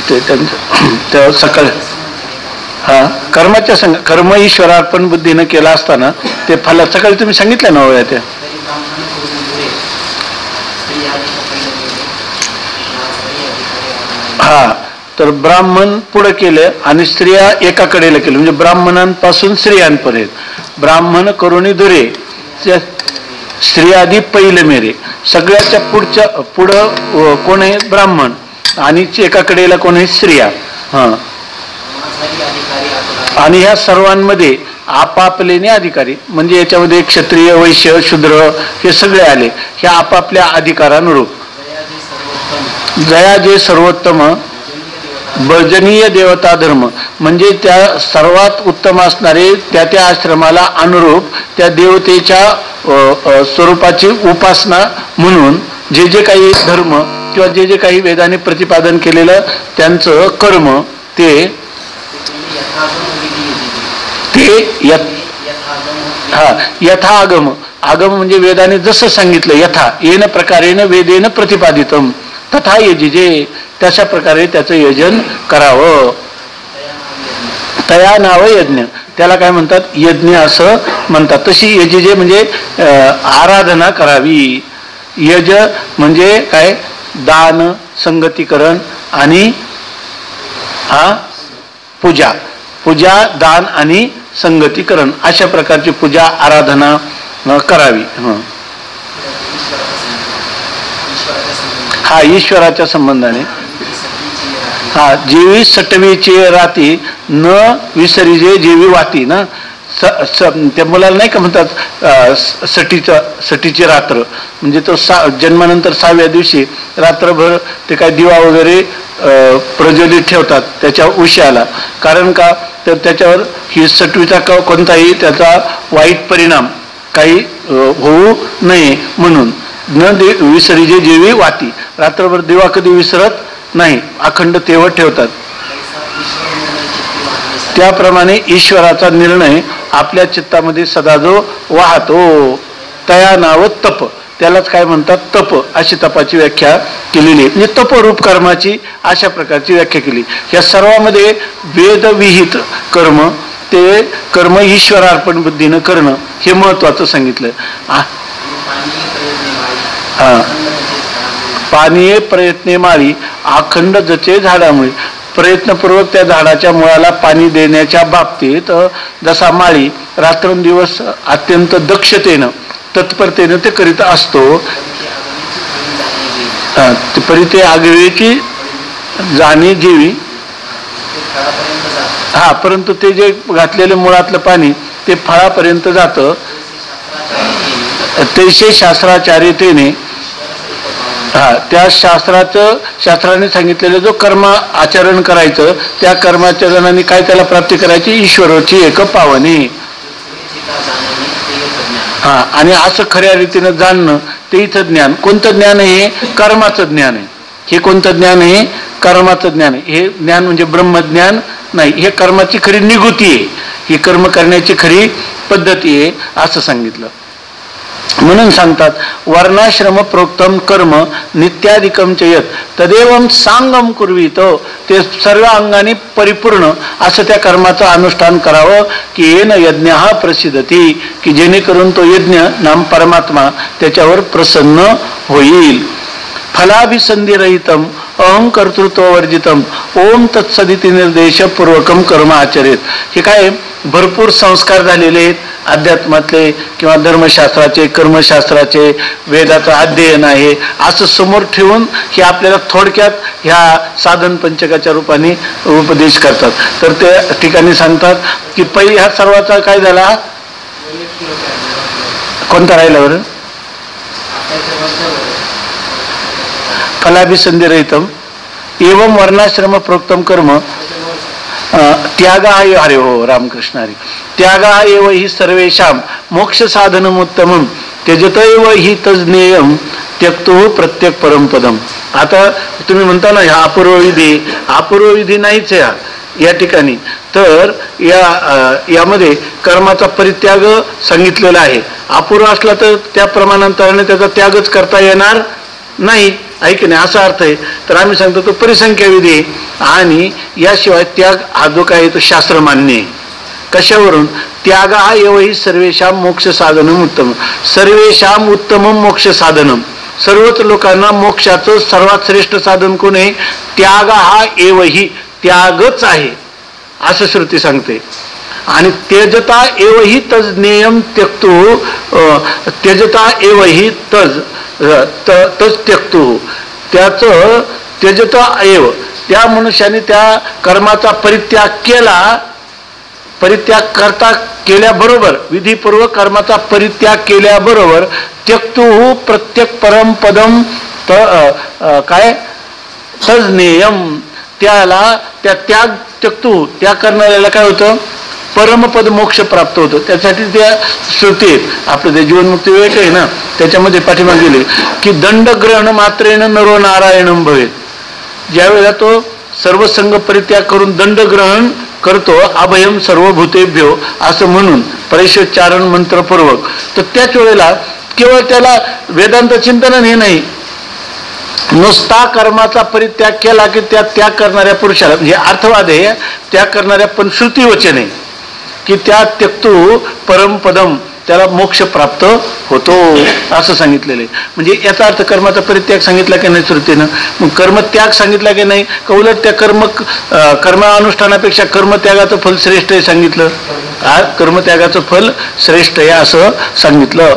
ते त्यांचं सकाळ हा कर्माच्या संग कर्म ईश्वरार्पण बुद्धीनं केला असताना ते फला सकाळी तुम्ही सांगितल्या ना वेळा त्या. हा तर ब्राह्मण पुढे केले आणि स्त्रिया एका कडेला केलं, म्हणजे ब्राह्मणांपासून स्त्रियांपर्यंत. ब्राह्मण करुणी दुरे स्त्रियादी पहिले मेरे, सगळ्याच्या पुढं कोण आहे? ब्राह्मण, आणि एका कडेला कोण आहे? स्त्रिया. हा आणि ह्या सर्वांमध्ये आपापलेने अधिकारी, म्हणजे याच्यामध्ये क्षत्रिय वैश्य शूद्र हे सगळे आले, ह्या आपापल्या अधिकारानुरूप. जया जे सर्वोत्तम भजनीय देवता धर्म, म्हणजे त्या सर्वात उत्तम असणारे त्या आश्रमाला अनुरूप त्या देवतेच्या स्वरूपाची उपासना म्हणून जे काही धर्म किंवा जे काही वेदाने प्रतिपादन केलेलं त्यांचं कर्म ते यथागम. आगम म्हणजे वेदाने जसं सांगितलं, यथा येन प्रकारेन वेदेन प्रतिपादितम तथा यजिजे, तशा प्रकारे त्याचं यजन करावं. तया नाव यज्ञ, त्याला काय म्हणतात? यज्ञ असं म्हणतात. तशी यजिजे म्हणजे आराधना करावी. यज म्हणजे काय? दान, संगतीकरण आणि पूजा. पूजा, दान आणि संगतीकरण अशा प्रकारची पूजा आराधना करावी. हा ईश्वराच्या संबंधाने. हा जेवी सटवीची राती न विसरीजे जेवी वाती ना. त्या मुलाला नाही का म्हणतात सटीची रात्र, म्हणजे तो जन्मानंतर 6व्या दिवशी रात्रभर ते काय दिवा वगैरे प्रज्वलित ठेवतात त्याच्या उश्याला. कारण का? तर त्याच्यावर ही सटवीचा कोणताही त्याचा वाईट परिणाम काही होऊ नये म्हणून. न विसरीजे जेवी वाती, रात्रभर दिवा कधी विसरत नाही, अखंड तेवत ठेवतात. त्याप्रमाणे ईश्वराचा निर्णय आपल्या चित्तामध्ये सदा जो वाहतो तया नाव तप, त्यालाच काय म्हणतात? तप, अशी तपाची व्याख्या केलेली आहे. म्हणजे तपरूप कर्माची अशा प्रकारची व्याख्या केली. या सर्वांमध्ये वेदविहित कर्म ते कर्म ईश्वरार्पण बुद्धीनं करणं हे महत्वाचं सांगितलं. पाणी प्रयत्ने माळी अखंड जचे झाडामुळे, प्रयत्नपूर्वक त्या झाडाच्या मुळाला पाणी देण्याच्या बाबतीत जसा माळी रात्रंदिवस अत्यंत दक्षतेनं तत्परतेनं ते करीत असतो, परिते आगळीची जाणी जीवी, परंतु ते जे घातलेलं मुळातलं पाणी ते फळापर्यंत जातं, तैसे शास्त्राचार्यतेने त्या शास्त्राने सांगितलेलं जो कर्म आचरण करायचं त्या कर्माचरणाने काय त्याला प्राप्ती करायची, ईश्वराची एक पावने. आणि असं खऱ्या रीतीनं जाणणं ते इथं ज्ञान. कोणतं ज्ञान आहे? कर्माचं ज्ञान आहे. हे कोणतं ज्ञान आहे? कर्माचं ज्ञान आहे. हे ज्ञान म्हणजे ब्रह्मज्ञान नाही, हे कर्माची खरी निगुती आहे, ही कर्म करण्याची खरी पद्धती आहे असं सांगितलं. म्हणून सांगतात वर्णाश्रम प्रोक्तम कर्म नित्याधिकम चयत तदेवम सांगम कुर्वीत, ते सर्व अंगाने परिपूर्ण असं त्या कर्माचं अनुष्ठान करावं की येन यज्ञ हा प्रसिद्धती, की जेणेकरून तो यज्ञ नाम परमात्मा त्याच्यावर प्रसन्न होईल. फलाभिसंधिरहितम अहं कर्तृत्ववर्जितम ओम तत्सदिती निर्देश पूर्वकम कर्म आचरित. हे काय भरपूर संस्कार झालेले आहेत अध्यात्मातले किंवा धर्मशास्त्राचे, कर्मशास्त्राचे, वेदाचं अध्ययन आहे असं समोर ठेवून हे आपल्याला थोडक्यात ह्या साधन पंचकाच्या रूपाने उपदेश करतात. तर त्या ठिकाणी सांगतात की पहिली ह्या सर्वाचा काय झाला, कोणता राहिला बरं? फलाभिसंधिरहितम एवं वर्णाश्रम प्रोक्तम कर्म त्यागा, अरे हो रामकृष्ण हरी, त्यागा एव ही सर्वेषां मोक्ष साधनमुत्तमं त्यजतैव हि तज्ज्ञेयं त्यक्तो प्रत्येक परमपदम. आता तुम्ही म्हणता ना ह्या अपूर्व विधी नाहीच या ठिकाणी, तर यामध्ये कर्माचा परित्याग सांगितलेला आहे. अपूर्व असला तर त्या प्रमाणांतराने त्याचा त्यागच करता येणार नाही, ऐक नाही असा अर्थ आहे. तर आम्ही सांगतो तो परिसंख्या विधी आहे. आणि याशिवाय त्याग हा जो काय तो शास्त्र मान्य आहे. कशावरून? त्याग हा एवही सर्वेशाम मोक्ष साधनम उत्तम, सर्वेशाम उत्तमम मोक्ष साधनम, सर्वच लोकांना मोक्षाचं सर्वात श्रेष्ठ साधन कोण आहे? त्याग हा एवही, त्यागच आहे असं श्रुती सांगते. आणि त्यजता एवही तज ज्ञेयम त्यक्तो, त्यजता एवही तज त्यक्तो, त्याचं त्यजता एव, त्या मनुष्याने त्या कर्माचा परित्याग केला, परित्याग करता केल्याबरोबर विधीपूर्वक कर्माचा परित्याग केल्याबरोबर त्यक्तु प्रत्येक परमपदम काय तज्ज्ञेयम, त्याला त्या त्याग त्यक्तु त्या करणाऱ्याला काय होतं? परमपद मोक्ष प्राप्त होतं. त्यासाठी त्या श्रुतीत आपलं ते जीवनमुक्ती विवेक आहे ना त्याच्यामध्ये पाठीमागे गेले की दंडग्रहण मात्रेण नरो नारायणम भवेत. ज्यावेळेला तो सर्वसंग परित्याग करून दंडग्रहण करतो अभयम सर्वभूतेभ्यो असं म्हणून परिशोच्चारण मंत्रपूर्वक, तर त्याच वेळेला केवळ त्याला वेदांत चिंतन हे नाही, नुसता कर्माचा परित्याग केला की त्या त्याग करणाऱ्या पुरुषाला म्हणजे अर्थवाद आहे त्याग करणाऱ्या पण श्रुती वचन आहे की त्या त्यक्तू परमपदम, त्याला मोक्ष प्राप्त होतो असं सांगितलेलं आहे. म्हणजे याचा अर्थ कर्माचा परित्याग सांगितला की नाही श्रुतीनं, मग कर्मत्याग सांगितला की नाही, का उलट त्या कर्मानुष्ठानापेक्षा कर्मत्यागाचं फल श्रेष्ठ आहे सांगितलं. कर्मत्यागाचं फल श्रेष्ठ आहे असं सांगितलं.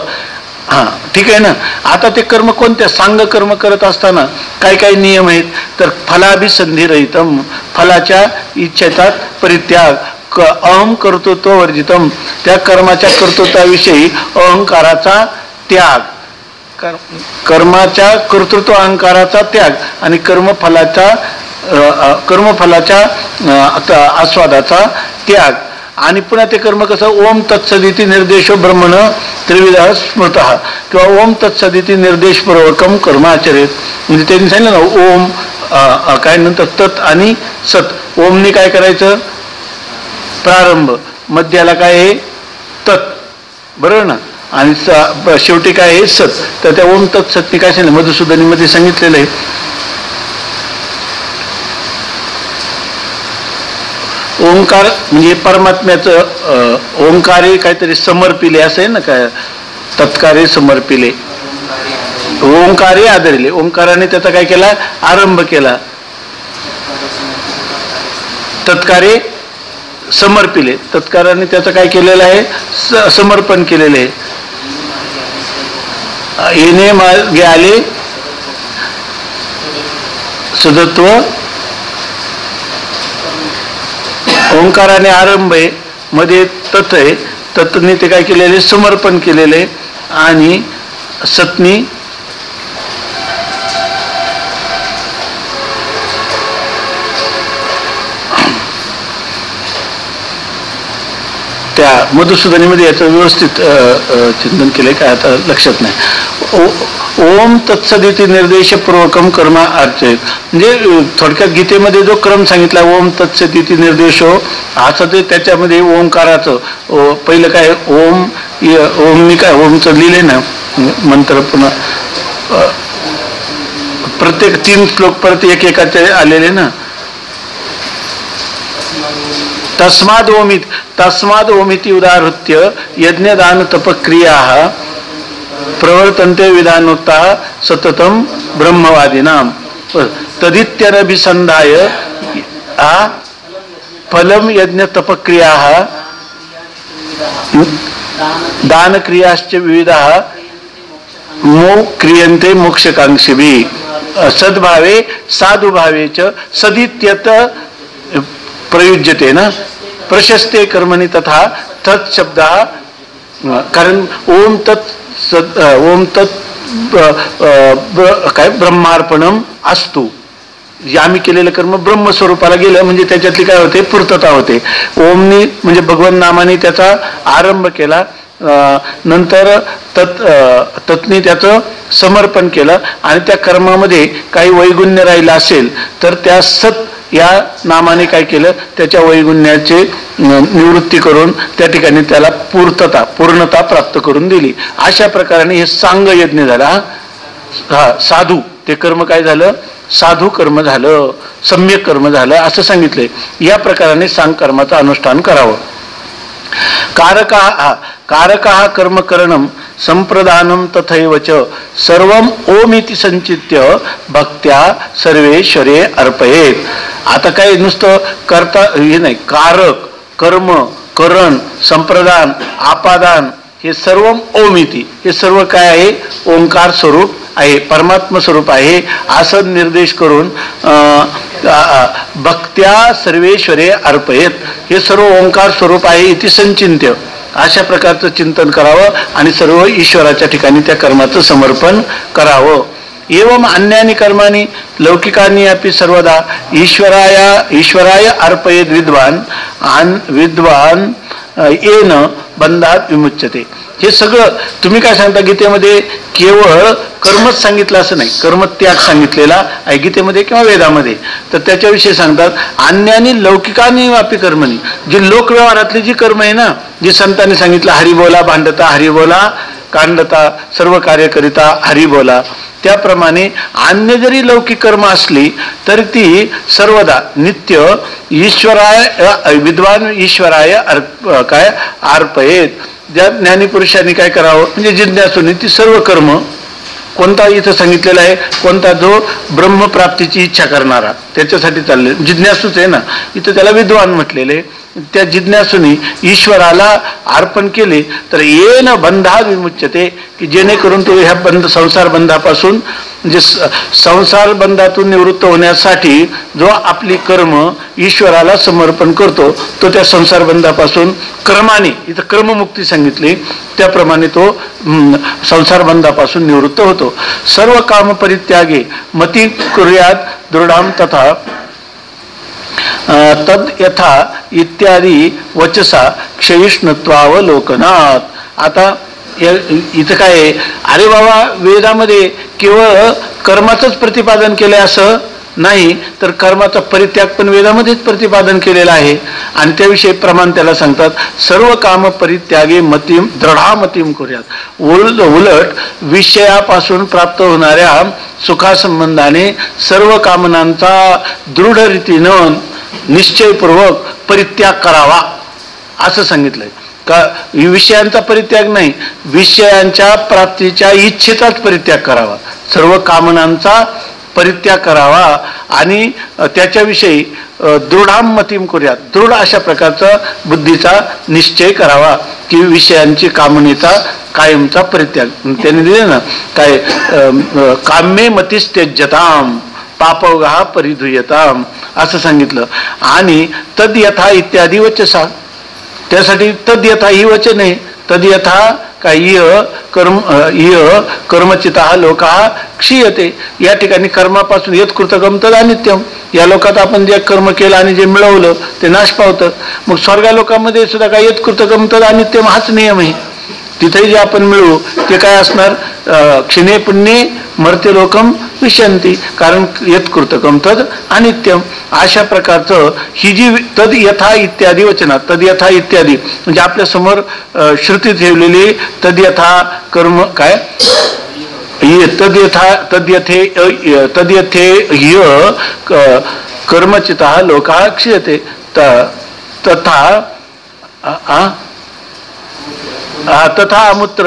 ठीक आहे ना. आता ते कर्म कोणत्या? सांग कर्म करत असताना काय काय नियम आहेत? तर फलाभिसंधिरहितम, फलाच्या इच्छेचा परित्याग, अहम कर्तृत्व वर्जितम, त्या कर्माच्या कर्तृत्वाविषयी अहंकाराचा त्याग, कर्माच्या कर्तृत्व अहंकाराचा त्याग आणि कर्मफलाच्या आस्वादाचा त्याग. आणि पुन्हा ते कर्म कसं? ओम तत्सदिती निर्देशो ब्रह्मण त्रिविध स्मृत, किंवा ओम तत्सदिती निर्देशपूर्वकम कर्म आचरित. म्हणजे त्यांनी सांगितलं ना ओम काय नंतर तत् आणि सत. ओमने काय करायचं? प्रारंभ, मध्याला काय आहे? तत्, बरोबर ना, आणि शेवटी काय आहे? सत. तर त्या ओम तत्सतने काय सांगितलं? मधुसूदनीमध्ये सांगितलेलं आहे ओंकार म्हणजे परमात्म्याचं ओंकारे काहीतरी समर्पिले असं आहे ना, काय तत्कारे समर्पिले, ओंकारे आदरिले, ओंकाराने त्याचा काय केला, आरंभ केला. तत्कारे समर्पिले, तत्काराने त्याचं काय केलेलं आहे, समर्पण केलेलं आहे. येणे मार्गे आले सदत्व, ओंकाराने आरंभ आहे, मध्ये तत् आहे, तत्ने ते काय केलेले, समर्पण केलेले, आणि सत्नी त्या मधुसूदनीमध्ये याचं व्यवस्थित चिंतन केलंय, काय आता लक्षात नाही. ओम तत्सदिती निर्देशपूर्वकम कर्म अर्चयेत, म्हणजे थोडक्यात गीतेमध्ये जो क्रम सांगितला ओम तत्सदिती निर्देशो, असं ते त्याच्यामध्ये ओंकाराचं पहिलं काय ओम, ओमनी काय ओमचं लिहिले ना मंत्र, पुन्हा प्रत्येक 3 श्लोक परत एकेकाचे आलेले ना. तस्माद ओमिति उदाहृत्य यज्ञदान तपक्रिया प्रवर्तन्ते विधानोक्ता सततम ब्रह्मवादिनाम तदित्यनभिसंधाय फलम यज्ञ तपक्रिया दान क्रियाश्च विविधा क्रियन्ते मोक्षकांक्षिभिः सद्भावे साधुभावे च सदित्यत प्रयुज्यते ना प्रशस्ते कर्मणि तथा तत् शब्द, कारण ओम तत् काय ब्रह्मार्पणम असतो, आम्ही केलेलं कर्म ब्रह्मस्वरूपाला गेलं म्हणजे त्याच्यातली काय होते, पूर्तता होते. ओमनी म्हणजे भगवान नामाने त्याचा आरंभ केला, नंतर तत्नी त्याचं समर्पण केलं, आणि त्या कर्मामध्ये काही वैगुण्य राहिलं असेल तर त्या सत या नामाने काय केलं, त्याच्या वैगुण्याचे निवृत्ती करून त्या ठिकाणी त्याला पूर्णता प्राप्त करून दिली. अशा प्रकारे हे सांग यज्ञ झाला. साधू ते कर्म काय झालं, साधू कर्म झालं, सम्यक कर्म झालं असं सांगितलंय. या प्रकाराने सांग कर्माचं अनुष्ठान करावं. कारकः कर्म करणं संप्रदानं तथैव च सर्वम ओमिति संचित्य भक्त्या सर्वेश्वरे अर्पयेत. आता काय नुसतं करता हे नाही, कारक कर्म करण संप्रदान आपादान हे सर्व ओमिति, हे सर्व काय आहे, ओंकार स्वरूप आहे, परमात्मा स्वरूप आहे असं निर्देश करून भक्त्या सर्वेश्वरे अर्पयेत, हे सर्व ओंकार स्वरूप आहे इति संचिंत्य, अशा प्रकारचं चिंतन करावं आणि सर्व ईश्वराच्या ठिकाणी त्या कर्माचं समर्पण करावं. एवं अन्यानी कर्मानी लौकिकानी अपि सर्वदा ईश्वराय अर्पयेत विद्वान येन बंधात विमुच्यते. हे सगळं तुम्ही काय सांगता, गीतेमध्ये केवळ कर्मच सांगितलं असं नाही, कर्मत्याग सांगितलेला आहे गीतेमध्ये किंवा वेदामध्ये. तर त्याच्याविषयी सांगतात अन्यानी लौकिकानी वापी कर्मनी, जी लोकव्यवहारातली जी कर्म आहे ना, जी संतांनी सांगितलं हरिबोला भांडता हरिबोला कांडता सर्व कार्य करिता हरिबोला, त्याप्रमाणे अन्य जरी लौकिक कर्म असली तरी ती सर्वदा नित्य ईश्वराय विद्वान ईश्वराय काय अर्पयेत. ज्या ज्ञानीपुरुषांनी काय करावं म्हणजे जिज्ञासूनी ती सर्व कर्म, कोणता इथं सांगितलेला आहे, कोणता जो ब्रह्मप्राप्तीची इच्छा करणारा त्याच्यासाठी चालले जिज्ञासूच आहे ना, इथं त्याला विद्वान म्हटलेले. त्या जिज्ञासूनी ईश्वराला अर्पण केले तर येन बंधात विमुच्यते, की जेणेकरून तो ह्या संसार बंधापासून म्हणजे संसार बंधातून निवृत्त होण्यासाठी जो आपली कर्म ईश्वराला समर्पण करतो तो त्या संसार बंधापासून क्रमाने, इथं क्रममुक्ती सांगितली त्याप्रमाणे तो संसार बंधापासून निवृत्त होतो. सर्व काम परित्यागे मती कुर्यात दृढाम तथा तद यथा इत्यादी वचसा क्षयिष्णुत्वावलोकनात. आता इथं काय आहे, अरे बाबा वेदामध्ये केवळ कर्माचंच प्रतिपादन केलंय असं नाही, तर कर्माचा परित्याग पण वेदामध्येच प्रतिपादन केलेला आहे. आणि त्याविषयी प्रमाण त्याला सांगतात सर्व काम परित्यागे मतीम दृढामतीम करूयात. उलट विषयापासून प्राप्त होणाऱ्या सुखासंबंधाने सर्व कामनांचा दृढ रीतीनं निश्चयपूर्वक परित्याग करावा असं सांगितलंय. का विषयांचा परित्याग नाही, विषयांच्या प्राप्तीच्या इच्छेचाच परित्याग करावा, सर्व कामनांचा परित्याग करावा आणि त्याच्याविषयी दृढाम मतीम करूयात, दृढ अशा प्रकारचा बुद्धीचा निश्चय करावा की विषयांची कामनेचा कायमचा परित्याग. त्यांनी दिले ना काय, काम्ये मतीस त्यज्यताम पापवगा परिधुयताम असं सांगितलं. आणि तद यथा इत्यादी वचसा, त्यासाठी तद यथा ही वचन आहे. तद यथा काय कर्मचिता लोका क्षीयते, या ठिकाणी कर्मापासून यत कृतकम तद अनित्यम, या लोकात आपण जे कर्म केलं आणि जे मिळवलं ते नाश पावतं. मग स्वर्गालोकामध्ये सुद्धा काय यत कृतकम तद अनित्यम हाच नियम आहे. तिथे जे आपण मिळवू ते काय असणार, क्षिणे पुण्ये मर्त्य लोकम विशंती, कारण यत कृतकम तद अनित्यम. अशा प्रकारचं ही जी तद यथा इत्यादी वचनात, तद यथा इत्यादी म्हणजे आपल्या समोर श्रुती ठेवलेली तद यथा कर्म काय तद्यथा तद्यथे तद्यथे य कर्मचिता लोका क्षीयते तथा तथा अमुत्र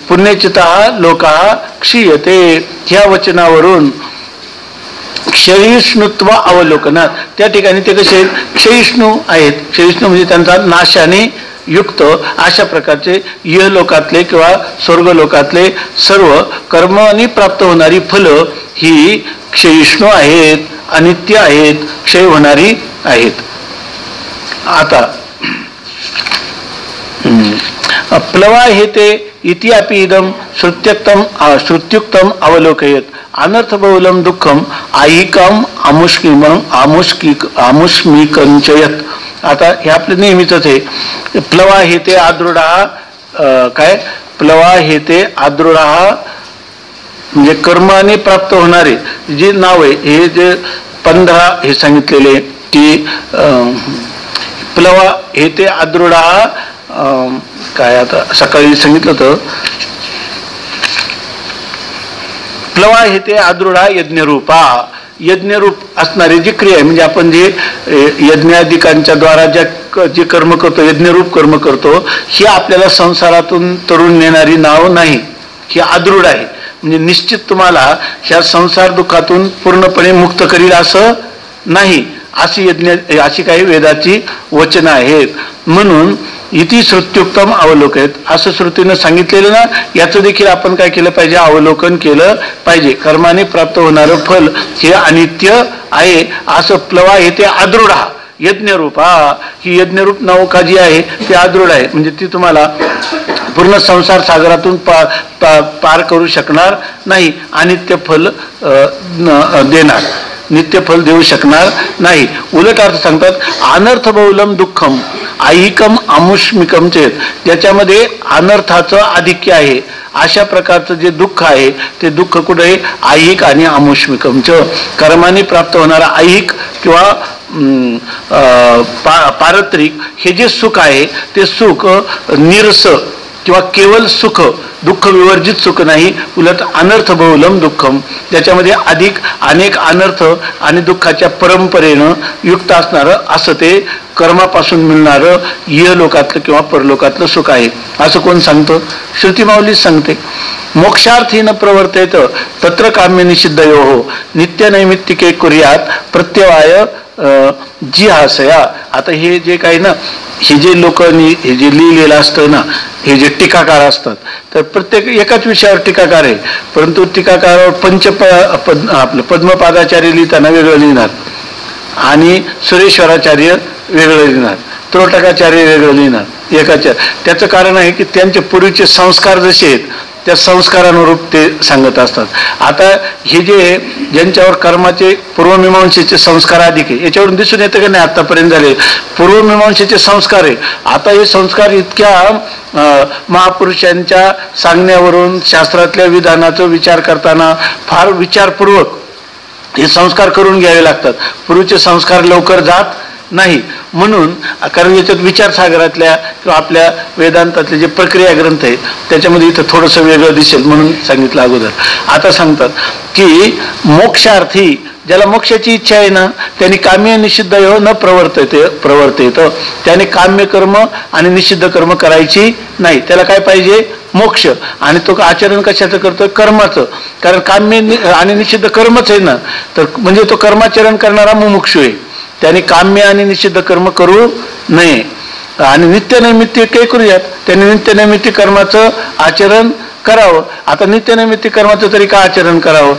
पुण्यचिता लोका क्षीयते. ह्या वचनावरून क्षयिष्णुत्व अवलोकनात त्या ठिकाणी ते कसे क्षयिष्णू आहेत. क्षयिष्णू म्हणजे त्यांचा नाशाने युक्त अशा प्रकारचे इह लोकातले किंवा स्वर्ग लोकातले सर्व कर्माने प्राप्त होणारी फलं ही क्षयिष्णू आहेत, अनित्य आहेत, क्षय होणारी आहेत. आता प्लवा हे ते इति अपि इदम श्रुत्युक्तम अवलोकयेत अनर्थ बहुलम दुःखम आयिकम आमुष्मिकंचयत. आता हे आपलं नेहमीच आहे. प्लवा हे ते आदृढा काय, प्लवा हे ते आदृढा म्हणजे कर्माने प्राप्त होणारे जे नाव आहे हे जे 15 हे सांगितलेले की प्लवा हे ते आदृढा काय, आता सकाळी सांगितलं होतं प्लवा हे ते आदृढा यज्ञरूपा, यज्ञरूप असणारी जी क्रिया आहे म्हणजे आपण जे यज्ञाधिकांच्या द्वारा जे कर्म करतो, यज्ञरूप कर्म करतो, ही आपल्याला संसारातून तरुण नेणारी नाव नाही, ही आदृढ आहे. म्हणजे निश्चित तुम्हाला ह्या संसार दुःखातून पूर्णपणे मुक्त करील असं नाही, अशी काही वेदाची वचनं आहेत. म्हणून इति श्रुत्युक्तम अवलोकयत असं श्रुतीनं सांगितलेलं ना, याचं देखील आपण काय केलं पाहिजे, अवलोकन केलं पाहिजे. कर्माने प्राप्त होणारं फल हे अनित्य आहे असं प्लवा हे ते आदृढा यज्ञरूपा, ही यज्ञरूप नौका जी आहे ती आदृढ आहे. म्हणजे ती तुम्हाला पूर्ण संसार सागरातून पार करू शकणार नाही, अनित्य फल देणार, नित्य फल देऊ शकणार नाही. उलट अर्थ सांगतात अनर्थ बहुलम दुःखम ऐहिकम आमुष्मिकम चेत, ज्याच्यामध्ये अनर्थाचं आधिक्य आहे अशा प्रकारचं जे दुःख आहे ते दुःख कुठे आहे, ऐहिक आणि आमुष्मिकमच. कर्माने प्राप्त होणारा ऐहिक किंवा पारत्रिक हे जे सुख आहे ते सुख निरस किंवा केवळ सुख, दुःख विवर्जित सुख नाही, उलट अनर्थ बहुलम दुःखम, ज्याच्यामध्ये अधिक अनेक अनर्थ आणि दुःखाच्या परंपरेनं युक्त असणारं असं ते कर्मापासून मिळणारं इह लोकातलं किंवा परलोकातलं सुख आहे. असं कोण सांगतं, श्रुती माऊलीच सांगते. मोक्षार्थी न प्रवर्तेत तत्र काम्य निषिद्धयो नित्य नैमित्तिके कुर्यात प्रत्यवाय जिहासया. आता हे जे काही ना, हे जे लोकांनी हे जे लिहिलेलं असतं ना, हे जे टीकाकार असतात तर प्रत्येक एकाच विषयावर टीकाकार आहे, परंतु टीकाकारावर आपलं पद्मपादाचार्य लिहिताना वेगळं लिहिणार आणि सुरेश्वराचार्य वेगळं लिहिणार, त्रोटकाचार्य वेगळं लिहिणार एकाच्या. त्याचं कारण आहे की त्यांचे पूर्वीचे संस्कार जसे आहेत त्या संस्कारानुरूप ते सांगत असतात. आता हे जे ज्यांच्यावर कर्माचे पूर्वमीमांसेचे संस्कार अधिक आहे याच्यावरून दिसून येतं की नाही आतापर्यंत झाले पूर्वमीमांसेचे संस्कार आहे. आता हे संस्कार इतक्या महापुरुषांच्या सांगण्यावरून शास्त्रातल्या विधानाचा विचार करताना फार विचारपूर्वक हे संस्कार करून घ्यावे लागतात. पूर्वीचे संस्कार लवकर जात नाही. म्हणून कारण याच्यात विचारसागरातल्या किंवा आपल्या वेदांतातले जे प्रक्रिया ग्रंथ आहे त्याच्यामध्ये इथं थोडंसं वेगळं दिसेल म्हणून सांगितलं अगोदर. आता सांगतात की मोक्षार्थी ज्याला मोक्षाची इच्छा आहे ना त्यांनी काम्य निषिद्ध न प्रवर्तेत त्याने काम्य कर्म आणि निषिद्ध कर्म करायची नाही. त्याला काय पाहिजे? मोक्ष. आणि तो आचरण कशाचं करतोय? कर्माचं. कारण काम्य आणि निषिद्ध कर्मच आहे ना, तर म्हणजे तो कर्माचरण करणारा मुमुक्षू आहे. त्याने काम्य आणि निषिद्ध कर्म करू नये आणि नित्यनैमित्तिक काही करूयात. त्याने नित्यनैमित्तिक कर्माचं आचरण करावं. आता नित्यनैमित्तिक कर्माचं तरी का आचरण करावं?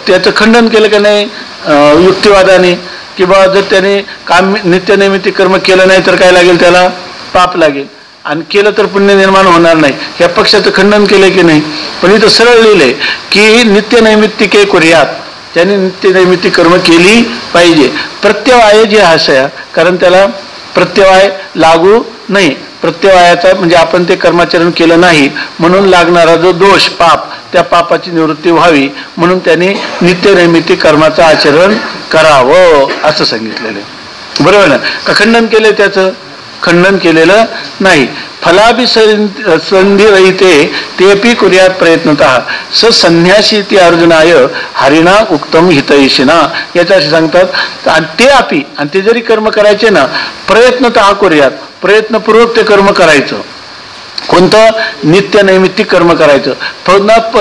त्याचं खंडन केलं का नाही युक्तिवादाने, किंवा जर त्याने नित्यनैमित्तिक कर्म केलं नाही तर काय लागेल? त्याला पाप लागेल. आणि केलं तर पुण्य निर्माण होणार नाही, ह्या पक्षाचं खंडन केलं की नाही? पण इथं सरळ लिहिलंय की नित्यनैमित्तिके कुर्यात, त्याने नित्यनैमित्तिक कर्म केली पाहिजे. प्रत्यवाय जे हसया, कारण त्याला प्रत्यवाय लागू नाही. प्रत्यवायाचा म्हणजे आपण ते कर्माचरण केलं नाही म्हणून लागणारा जो दोष पाप, त्या पापाची निवृत्ती व्हावी म्हणून त्याने नित्यनैमित्तिक कर्माचं आचरण करावं असं सांगितलेलं आहे. बरोबर ना? का खंडन केलंय? त्याचं खंडन केलेलं नाही. फलाभिसंधिरहिते तेपि कुर्यात प्रयत्नतः स संन्यासी ती अर्जुनाय हरिणा उक्तम हितैषिणा, याच्याशी सांगतात. आणि ते अपि, आणि ते जरी कर्म करायचे ना प्रयत्नतः कुर्यात, प्रयत्नपूर्वक ते कर्म करायचं. कोणतं? नित्य नैमित्तिक कर्म करायचं.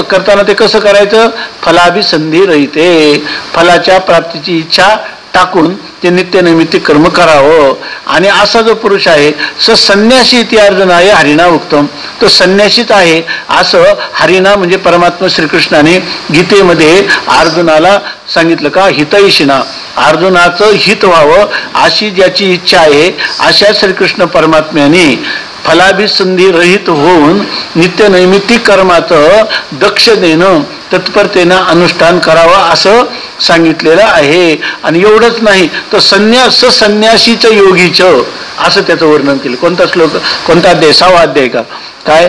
करताना ते कसं करायचं? फलाभिसंधिरहिते, फलाच्या प्राप्तीची इच्छा टाकून ते नित्यनैमित्तिक कर्म करावं. आणि असा जो पुरुष आहे स संन्यासी इति अर्जुनाय हरिणा उक्तम, तो संन्यासीच आहे असं हरिणा म्हणजे परमात्मा श्रीकृष्णाने गीतेमध्ये अर्जुनाला सांगितलं. का? हितैषिणा, अर्जुनाचं हित व्हावं अशी ज्याची इच्छा आहे अशा श्रीकृष्ण परमात्म्याने फलाभिसंधी रहित होऊन नित्यनैमित्तिक कर्माचं दक्षतेनं तत्परतेनं अनुष्ठान करावं असं सांगितलेलं आहे. आणि एवढंच नाही तर संन्यासीचं योगीचं असं त्याचं वर्णन केलं. कोणता श्लोक? कोणता अध्याय? 6वा अध्याय का काय?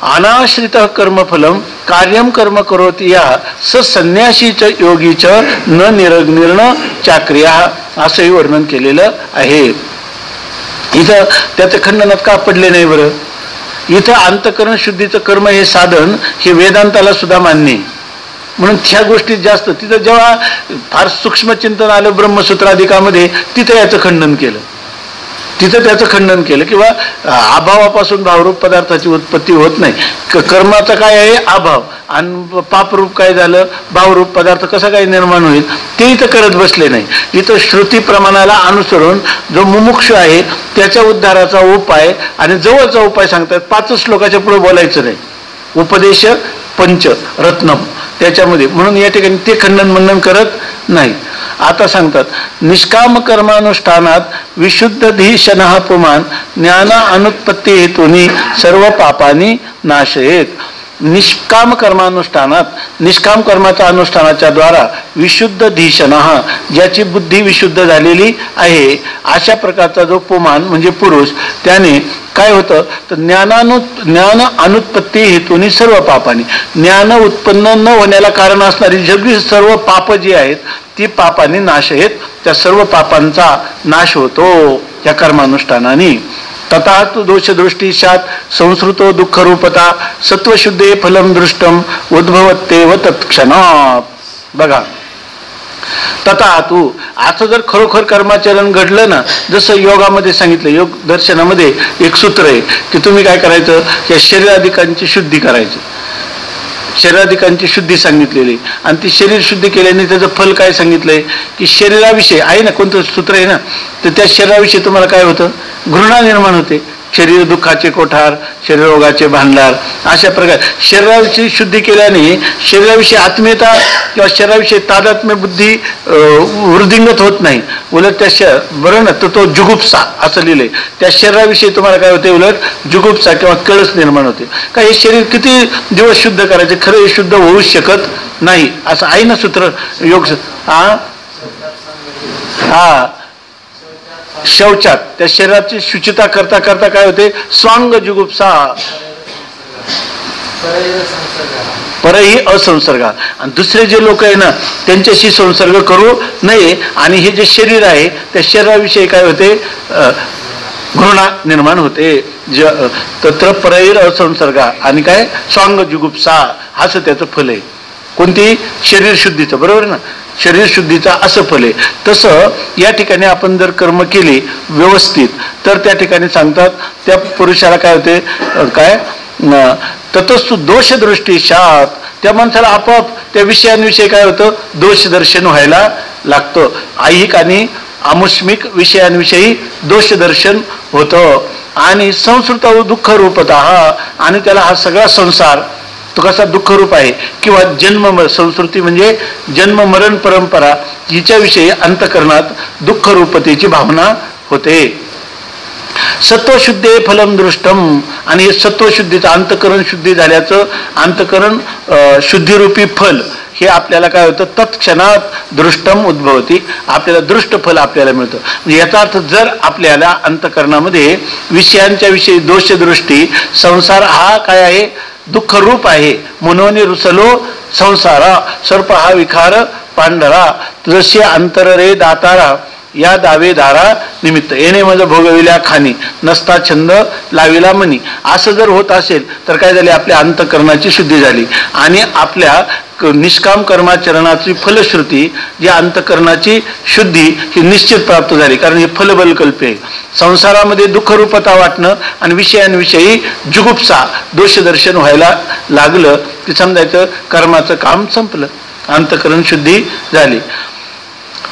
अनाश्रित कर्मफलम कार्यम कर्म करोति या स संन्यासीच योगीच न निरग्निर्ण चाक्रिया, असंही वर्णन केलेलं आहे. इथं त्याचं खंडनात का पडले नाही बरं? इथं अंतःकरण शुद्धीचं कर्म हे साधन हे वेदांताला सुद्धा मान्य आहे. म्हणून ह्या गोष्टीत जास्त तिथं जेव्हा फार सूक्ष्म चिंतन आलं ब्रह्मसूत्राधिकामध्ये तिथं याचं खंडन केलं. तिथं त्याचं खंडन केलं किंवा अभावापासून भावरूप पदार्थाची उत्पत्ती होत नाही. कर्माचा काय आहे? अभाव. आणि पापरूप काय झालं? भावरूप पदार्थ कसा काय निर्माण होईल ते इथं करत बसले नाही. इथं श्रुती प्रमाणाला अनुसरून जो मुमुक्षु आहे त्याच्या उद्धाराचा उपाय आणि जवळचा उपाय सांगतात. 5 श्लोकाच्या पुढे बोलायचं नाही. उपदेश पंच रत्नम त्याच्यामध्ये, म्हणून या ठिकाणी ते खंडन मंडन करत नाही. आता सांगतात निष्काम कर्मानुष्ठानात विशुद्ध धीशनः पुमान ज्ञान अनुत्पत्ती हेतूनी सर्व पापानी नाशयेत. निष्काम कर्मानुष्ठानात, निष्काम कर्माच्या अनुष्ठानाच्या द्वारा विशुद्ध धीशनः, ज्याची बुद्धी विशुद्ध झालेली आहे अशा प्रकारचा जो पुमान म्हणजे पुरुष, त्याने काय होतं तर ज्ञान अनुत्पत्ती हेतूनी सर्व पापानी, ज्ञान उत्पन्न न होण्याला कारण असणारी सगळी सर्व पाप जी आहेत ती पापांनी नाश आहेत. त्या सर्व पापांचा नाश होतो या कर्मानुष्ठानाने. तथा तु दोषदृष्टीशात संस्कृतो दुःखरूपता सत्वशुद्धे फलम दृष्टम उद्भवत्तेव तत्क्षणात. बघा, तथा तू असं जर खरोखर कर्माचरण घडलं ना, जसं योगामध्ये सांगितलं, योग दर्शनामध्ये एक सूत्र आहे की तुम्ही काय करायचं, या शरीराधिकांची शुद्धी करायची. शरीराधिकांची शुद्धी सांगितलेली आणि ती शरीर शुद्धी केल्याने त्याचं फल काय सांगितलंय की शरीराविषयी आहे ना, कोणतं सूत्र आहे ना, तर त्या शरीराविषयी तुम्हाला काय होतं? घृणा निर्माण होते. शरीर दुःखाचे कोठार, शरीररोगाचे भांडार, अशा प्रकारे शरीराविषयी शुद्धी केल्याने शरीराविषयी आत्मीयता किंवा शरीराविषयी तादात्म्य बुद्धी वृद्धिंगत होत नाही. उलट त्या बरं ना, तर तो जुगुप्सा असं लिहिलंय. त्या शरीराविषयी तुम्हाला काय होते? उलट जुगुप्सा किंवा कळस निर्माण होते. का हे शरीर किती दिवस शुद्ध करायचे? खरं हे शुद्ध होऊ शकत नाही असं आहे ना सूत्र योग. हा शौचात त्या शरीराची शुचिता करता करता काय होते? स्वांग जुगुप्सा परही असंसर्गा. आणि दुसरे जे लोक आहे ना त्यांच्याशी संसर्ग करू नये. आणि हे जे शरीर आहे त्या शरीराविषयी काय होते? घृणा निर्माण होते. तत्र परैर असंसर्गा आणि काय? स्वांग जुगुप्सा असं त्याचं फल आहे. कोणती? शरीर शुद्धीचं, बरोबर ना? शरीर शुद्धीचा असं फल आहे. तसं या ठिकाणी आपण जर कर्म केली व्यवस्थित तर त्या ठिकाणी सांगतात त्या पुरुषाला काय होते, काय ततस्तु दोषदृष्टी शात, त्या माणसाला आपोआप त्या विषयांविषयी काय होतं, दोष दर्शन व्हायला लागतं. ऐहिक आणि आमुष्मिक विषयांविषयी दोष दर्शन होतं. आणि संस्कृत दुःख रूपतः, आणि त्याला हा सगळा संसार तो कसा दुःखरूप आहे, किंवा जन्म संस्कृती म्हणजे जन्म मरण परंपरा, हिच्याविषयी अंतकरणात दुःखरूपतेची भावना होते. सत्वशुद्धे फलम दृष्टम, आणि हे सत्वशुद्धीचं अंतकरण शुद्धी झाल्याचं अंतकरण शुद्धीरूपी फल हे आपल्याला काय होतं, तत्क्षणात दृष्टम उद्भवती, आपल्याला दृष्ट फल आपल्याला मिळतं. म्हणजे याचा अर्थ जर आपल्याला अंतकरणामध्ये विषयांच्या विषयी दोषदृष्टी, संसार हा काय आहे, दुःखरूप आहे, म्हणून रुसलो संसारा सर्प हा विखार पांढरा, जसे अंतर रे दातारा या दावेदारा निमित्त, येणे मज भोगविल्या खाणी नसता छंद लाविला मनी. असं जर होत असेल तर काय झाले, आपल्या अंतकरणाची शुद्धी झाली आणि आपल्या निष्काम कर्माचरणाची फलश्रुती जी अंतकरणाची शुद्धी ही निश्चित प्राप्त झाली. कारण हे फलबलकल्प आहे. संसारामध्ये दुःखरूपता वाटणं आणि विषयांविषयी जुगुप्सा दोषदर्शन व्हायला लागलं की समजायचं कर्माचं काम संपलं, अंतकरण शुद्धी झाली.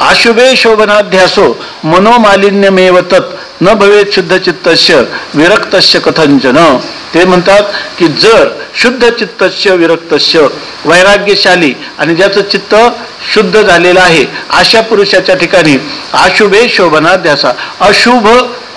अशुभे शोभनाध्यासो मनोमालिन्यमेव तत् न भवेत शुद्ध चित्तस्य विरक्तस्य कथंचन. ते म्हणतात की जर शुद्ध चित्तस्य विरक्तस्य, वैराग्यशाली आणि ज्याचं चित्त शुद्ध झालेलं आहे अशा पुरुषाच्या ठिकाणी अशुभे शोभनाध्यासा, अशुभ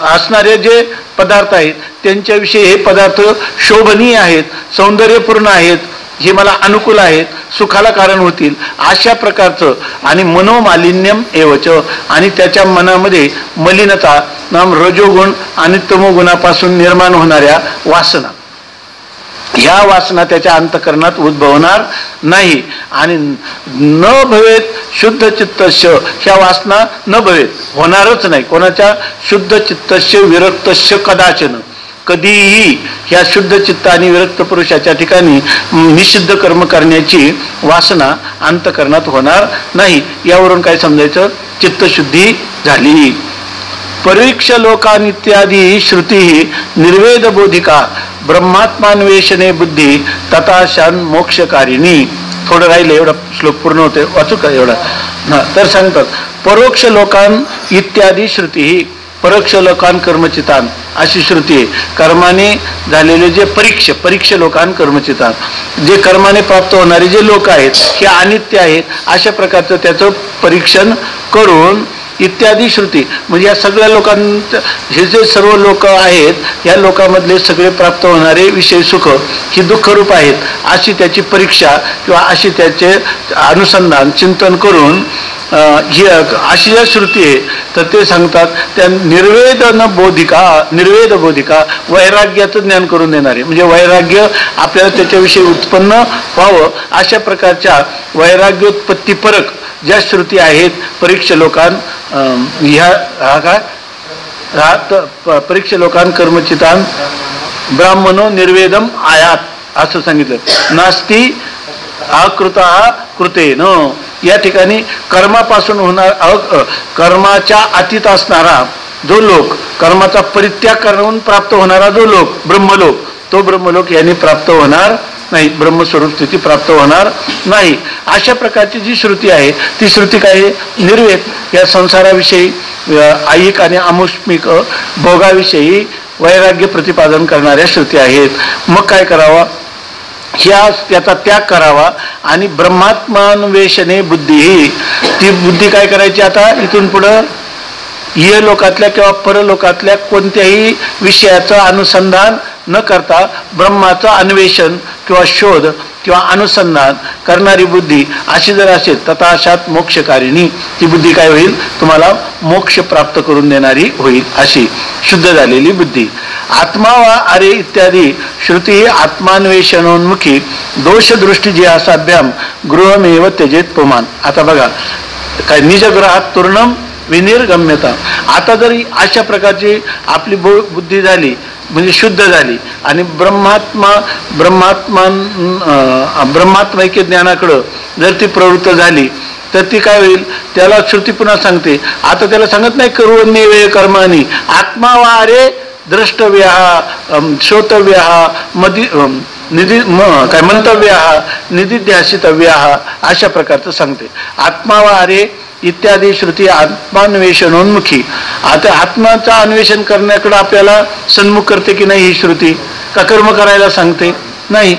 असणारे जे पदार्थ आहेत त्यांच्याविषयी हे पदार्थ शोभनीय आहेत, सौंदर्यपूर्ण आहेत, हे मला अनुकूल आहेत, सुखाला कारण होतील अशा प्रकारचं, आणि मनोमालिन्यम एवच, आणि त्याच्या मनामध्ये मलिनता नाम रजोगुण आणि तमोगुणापासून निर्माण होणाऱ्या वासना, ह्या वासना त्याच्या अंतकरणात उद्भवणार नाही. आणि न भवेत शुद्ध चित्तस्य, ह्या वासना न भवेत, होणारच नाही. कोणाच्या? शुद्ध चित्तस्य विरक्तस्य कदाचन, कधीही ह्या शुद्ध चित्त आणि विरक्त पुरुषाच्या ठिकाणी निषिद्ध कर्म करण्याची वासना अंतकरणात होणार नाही. यावरून काय समजायचं, चित्तशुद्धी झाली. परीक्ष लोकानित्यादी श्रुती निर्वेद बोधिका ब्रह्मात्मान्वेषणे बुद्धी तथाशान मोक्षकारिणी. थोडं राहिलं, एवढा श्लोक पूर्ण होते, वाचू का एवढा? तर सांगतात परोक्ष लोकान इत्यादी श्रुती, परोक्ष लोकान कर्मचितान अशी श्रुती आहे. कर्माने झालेले जे परीक्ष लोकान कर्मचितान, जे कर्माने प्राप्त होणारे जे लोक आहेत हे अनित्य आहेत अशा प्रकारचं त्याचं परीक्षण करून इत्यादी श्रुती, म्हणजे या सगळ्या लोकांचं, हे जे सर्व लोक आहेत या लोकांमधले सगळे प्राप्त होणारे विषय सुख ही दुःखरूप आहेत अशी त्याची परीक्षा किंवा अशी त्याचे अनुसंधान चिंतन करून ही अशी ज्या श्रुती आहे तर ते सांगतात त्या निर्वेद बोधिका, वैराग्याचं ज्ञान करून देणारे, म्हणजे वैराग्य आपल्याला त्याच्याविषयी उत्पन्न व्हावं अशा प्रकारच्या वैराग्योत्पत्तीपरक ज्या श्रुती आहेत परीक्ष लोकान परीक्ष लोकान कर्मचितान ब्राह्मणो निर्वेदम आयात असं सांगितलं. नास्ती अकृता कृतेन, या ठिकाणी कर्मापासून होणार कर्माच्या अतीत असणारा जो लोक, कर्माचा परित्याग करून प्राप्त होणारा जो लोक ब्रह्मलोक, तो ब्रह्मलोक यांनी प्राप्त होणार नाही, ब्रह्मस्वरूप स्थिती प्राप्त होणार नाही. अशा प्रकारची जी श्रुती आहे ती श्रुती काय आहे, निर्वेद, या संसाराविषयी ऐहिक आणि आमुष्मिक भोगाविषयी वैराग्य प्रतिपादन करणाऱ्या श्रुती आहेत. मग काय करावा, त्याचा त्याग करावा आणि ब्रह्मात्मान्वेषणे बुद्धी, ती बुद्धी काय करायची आता इथून पुढं इह लोकातल्या किंवा परलोकातल्या कोणत्याही विषयाचं अनुसंधान न करता ब्रह्माचं अन्वेषण किंवा शोध किंवा अनुसंधान करणारी बुद्धी अशी जर असेल तथाशात मोक्षकारिणी, ती बुद्धी काय होईल, तुम्हाला मोक्ष प्राप्त करून देणारी होईल अशी शुद्ध झालेली बुद्धी. आत्मा वा अरे इत्यादी श्रुती आत्मान्वेषणोन्मुखी दोषदृष्टी जिहासाभ्याम गृहमेव त्यजेत पुमान. आता बघा काय, निजग्रहात तूर्णम विनिर्गम्यता. आता जरी अशा प्रकारची आपली बुद्धी झाली म्हणजे शुद्ध झाली आणि ब्रह्मात्मैक्य ज्ञानाकडं जर ती प्रवृत्त झाली तर ती काय होईल, त्याला श्रुती पुन्हा सांगते. आता त्याला सांगत नाही कुर्वन्नेवे कर्माणी आत्मा वारे द्रष्टव्य श्रोतव्य काय मंतव्य निधिध्यासितव्य अशा प्रकारचं सांगते. आत्मा वारे इत्यादी श्रुती आत्मान्वेषणोन्मुखी. आता आत्माचा अन्वेषण करण्याकडे आपल्याला सन्मुख करते की नाही ही श्रुती? का कर्म करायला सांगते? नाही.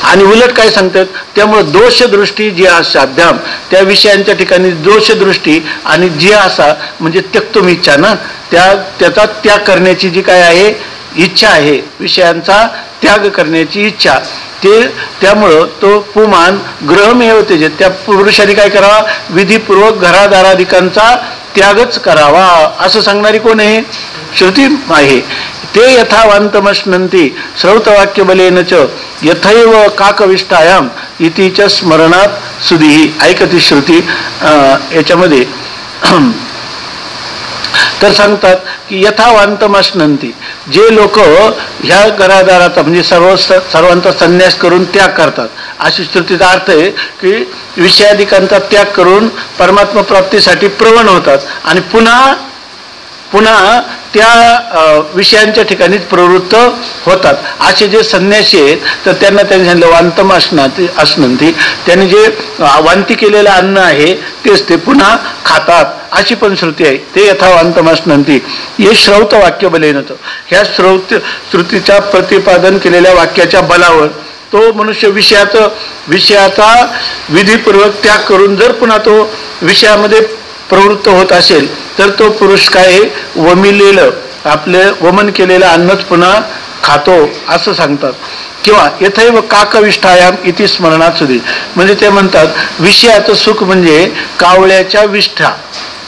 आणि उलट काय सांगतात, त्यामुळे दोषदृष्टी जी असाभ्याम त्या विषयांच्या ठिकाणी दोषदृष्टी आणि जी असा म्हणजे त्यक्तुम इच्छा ना, त्याचा त्याग करण्याची जी काय आहे इच्छा आहे, विषयांचा त्याग करण्याची इच्छा, ते त्यामुळं तो पुमान ग्रहमेव तेज, त्या पुरुषाने काय करावा, विधीपूर्वक घरादाराधिकांचा त्यागच करावा असं सांगणारी कोण आहे? श्रुती आहे. ते यथावांतमश्नंती श्रौतवाक्य बलेन च यथैव काकविष्टायाम इति च स्मरणात सुधीही. ऐकती श्रुती याच्यामध्ये तर सांगतात की यथावांतमश्नंती, जे लोक ह्या घरादाराचा म्हणजे सर्वांचा संन्यास करून त्याग करतात, अशी श्रुतीचा अर्थ आहे की विषयाधिकांचा त्याग करून परमात्मा प्राप्तीसाठी प्रवण होतात आणि पुन्हा त्या विषयांच्या ठिकाणीच प्रवृत्त होतात. असे जे संन्यासी आहेत तर त्यांना सांगितलं वांतम असनंती, त्यांनी जे वांती केलेलं अन्न आहे तेच ते पुन्हा खातात, अशी पण श्रुती आहे. ते यथावांतम असनंती हे श्रौत वाक्य बलेनत, ह्या श्रुतीच्या प्रतिपादन केलेल्या वाक्याच्या बलावर तो मनुष्य विषयाचा विधीपूर्वक त्याग करून जर पुन्हा तो विषयामध्ये प्रवृत्त होत असेल तर तो पुरुष काय वमिलेलं आपले वमन केलेलं अन्नच पुन्हा खातो असं सांगतात. किंवा यथैव काकविष्ठायाम इति स्मरणात सुधी, म्हणजे ते म्हणतात विषयाचं सुख म्हणजे कावळ्याच्या विष्ठा,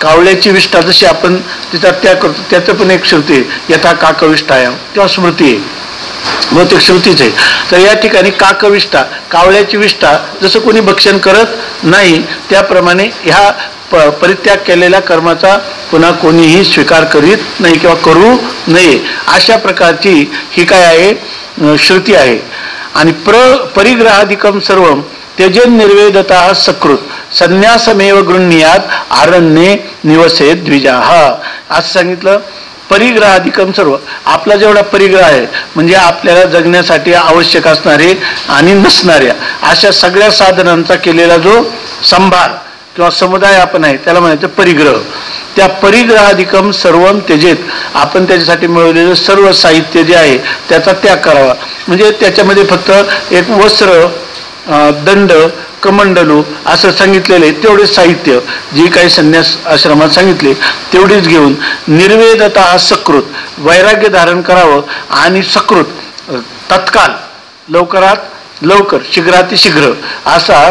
कावळ्याची विष्ठा जशी आपण तिचा त्याग करतो त्याचं पण एक श्रुती आहे यथा काकविष्ठायाम, किंवा स्मृती आहे, बहुतेक श्रुतीच आहे. तर या ठिकाणी काकविष्ठा कावळ्याची विष्ठा जसं कोणी भक्षण करत नाही त्याप्रमाणे ह्या परित्याग केलेल्या कर्माचा पुन्हा कोणीही स्वीकार करीत नाही किंवा करू नये, अशा प्रकारची ही काय आहे श्रुती आहे. आणि परिग्रहाधिकम सर्व त्यजेन निर्वेदता सकृत संन्यासमेव गृह्णीयात आरण्ये निवसेत द्विजाः असं सांगितलं. परिग्रहाधिकम सर्व, आपला जेवढा परिग्रह आहे म्हणजे आपल्याला जगण्यासाठी आवश्यक असणारे आणि नसणाऱ्या अशा सगळ्या साधनांचा केलेला जो संभार किंवा समुदाय आपण आहे त्याला म्हणायचं परिग्रह. त्या परिग्रहाधिकम सर्वम त्यजेत, आपण त्याच्यासाठी मिळवलेलं सर्व साहित्य जे आहे त्याचा त्याग करावा. म्हणजे त्याच्यामध्ये फक्त एक वस्त्र, दंड, कमंडलू असं सांगितलेले तेवढे साहित्य जी काही संन्यास आश्रमात सांगितले तेवढीच घेऊन निर्वेदता सकृत, वैराग्य धारण करावं आणि सकृत तत्काल लवकरात लवकर शीघ्रातिशीघ्र असा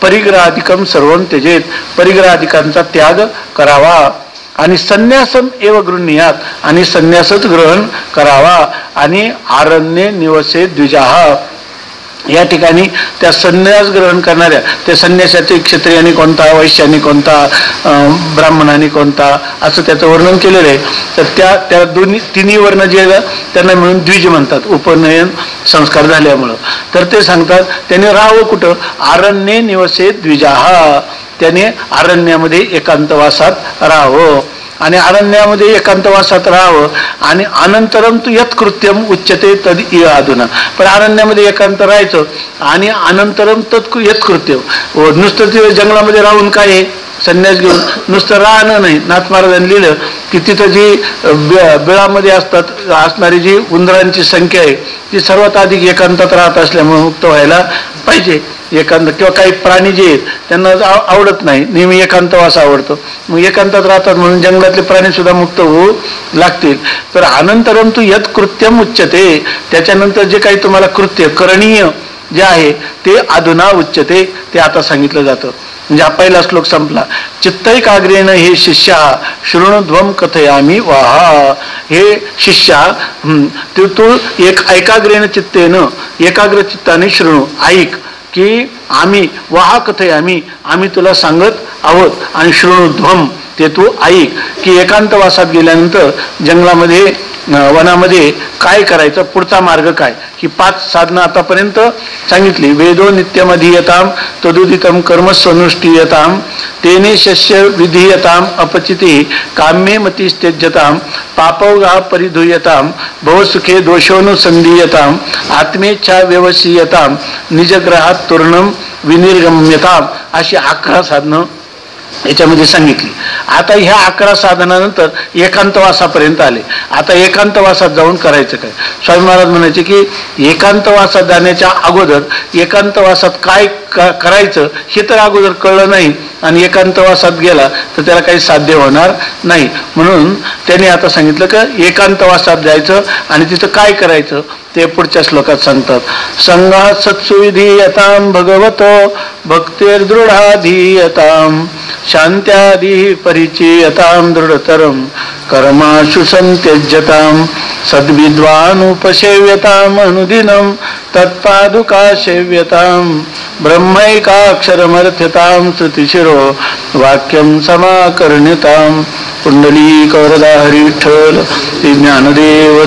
परिग्रहाधिकम सर्वम त्यजेत, परिग्रहाधिकांचा त्याग करावा. आणि संन्यासम एव गृह्णीयात, आणि संन्यासच ग्रहण करावा. आणि आरण्ये निवसे द्विजाः, या ठिकाणी त्या संन्यास ग्रहण करणाऱ्या त्या संन्यासाचे क्षत्रियाने कोणता, वैश्याने कोणता, ब्राह्मणाने कोणता असं त्याचं वर्णन केलेलं आहे. तर त्या तिन्ही वर्ण जे त्यांना मिळून द्विज म्हणतात, उपनयन संस्कार झाल्यामुळं. तर ते सांगतात त्याने राहावं कुठं, आरण्ये निवसे द्विजाः, त्याने अरण्यामध्ये एकांतवासात राहावं. आणि अरण्यामध्ये एकांतवासात राहावं. आणि अनंतरम तू यत्कृत्यम उच्चते तद इह अधुना, पण अरण्यामध्ये एकांत राहायचं आणि अनंतरम यत्कृत्य, नुसतं ते जंगलामध्ये राहून काय आहे संन्यास घेऊन नुसतं राहणं नाही. नाथ महाराजांनी लिहिलं की तिथं जी बिळामध्ये असणारी जी उंदरांची संख्या आहे ती सर्वात अधिक एकांतात राहत असल्यामुळे मुक्त व्हायला पाहिजे. एकांत किंवा काही प्राणी जे आहेत त्यांना आवडत नाही, नेहमी एकांतवास आवडतो, मग एकांतात राहतात म्हणून जंगलातले प्राणी सुद्धा मुक्त होऊ लागतील. तर अनंतरम तू यत कृत्यम उच्चते, त्याच्यानंतर जे काही तुम्हाला कृत्य करणीय जे आहे ते अधुना उच्चते, ते आता सांगितलं जातं. म्हणजे हा पहिला श्लोक संपला. चित्तैकाग्रेण हे शिष्या शृणुध्वम कथयामी वाहा, हे शिष्या तू एक ऐकाग्रेण चित्तेनं एकाग्र चित्ताने शृणू ऐक की आम्ही वाहा कथयामी, आम्ही तुला सांगत आहोत. आणि शृणुध्वम ते तू ऐक की एकांतवासात गेल्यानंतर जंगलामध्ये वनामध्ये काय करायचं, पुढचा मार्ग काय, ही 5 साधनं आतापर्यंत सांगितली. वेदो नित्यमधीयताम तदुदितम कर्मस्वनुष्ठीयताम तेने शस्य विधीयताम अपचिते काम्ये मतिस्त्यज्यताम पापौगा परिधूयताम भवसुखे दोषोनुसंधीयताम आत्मेच्छा व्यवसीयताम निजग्रहात तूर्णम विनिर्गम्यताम अशी 11 साधनं याच्यामध्ये सांगितली. आता ह्या 11 साधनानंतर एकांतवासापर्यंत आले. आता एकांतवासात जाऊन करायचं काय? स्वामी महाराज म्हणायचे की एकांतवासात जाण्याच्या अगोदर एकांतवासात काय करायचं हे तर अगोदर कळलं नाही आणि एकांतवासात गेला तर त्याला काही साध्य होणार नाही. म्हणून त्यांनी आता सांगितलं की एकांतवासात जायचं आणि तिथं काय करायचं ते पुढच्या श्लोकात सांगतात. संघात सत्सुविधीयताम भगवतो भक्तिर्दृढाधीयताम शांत्यादी परिचयताम दृढतरम कर्माशु संत्यज्यताम सद्विद्वानुपसेव्यताम अनुदिनम तत्पादुका सेव्यताम ब्रह्मैकाक्षरमर्थ्यताम श्रुतिशिरो वाक्यम समाकर्ण्यताम. कुंडली कौरदा हरी विठ्ठल. ज्ञानदेव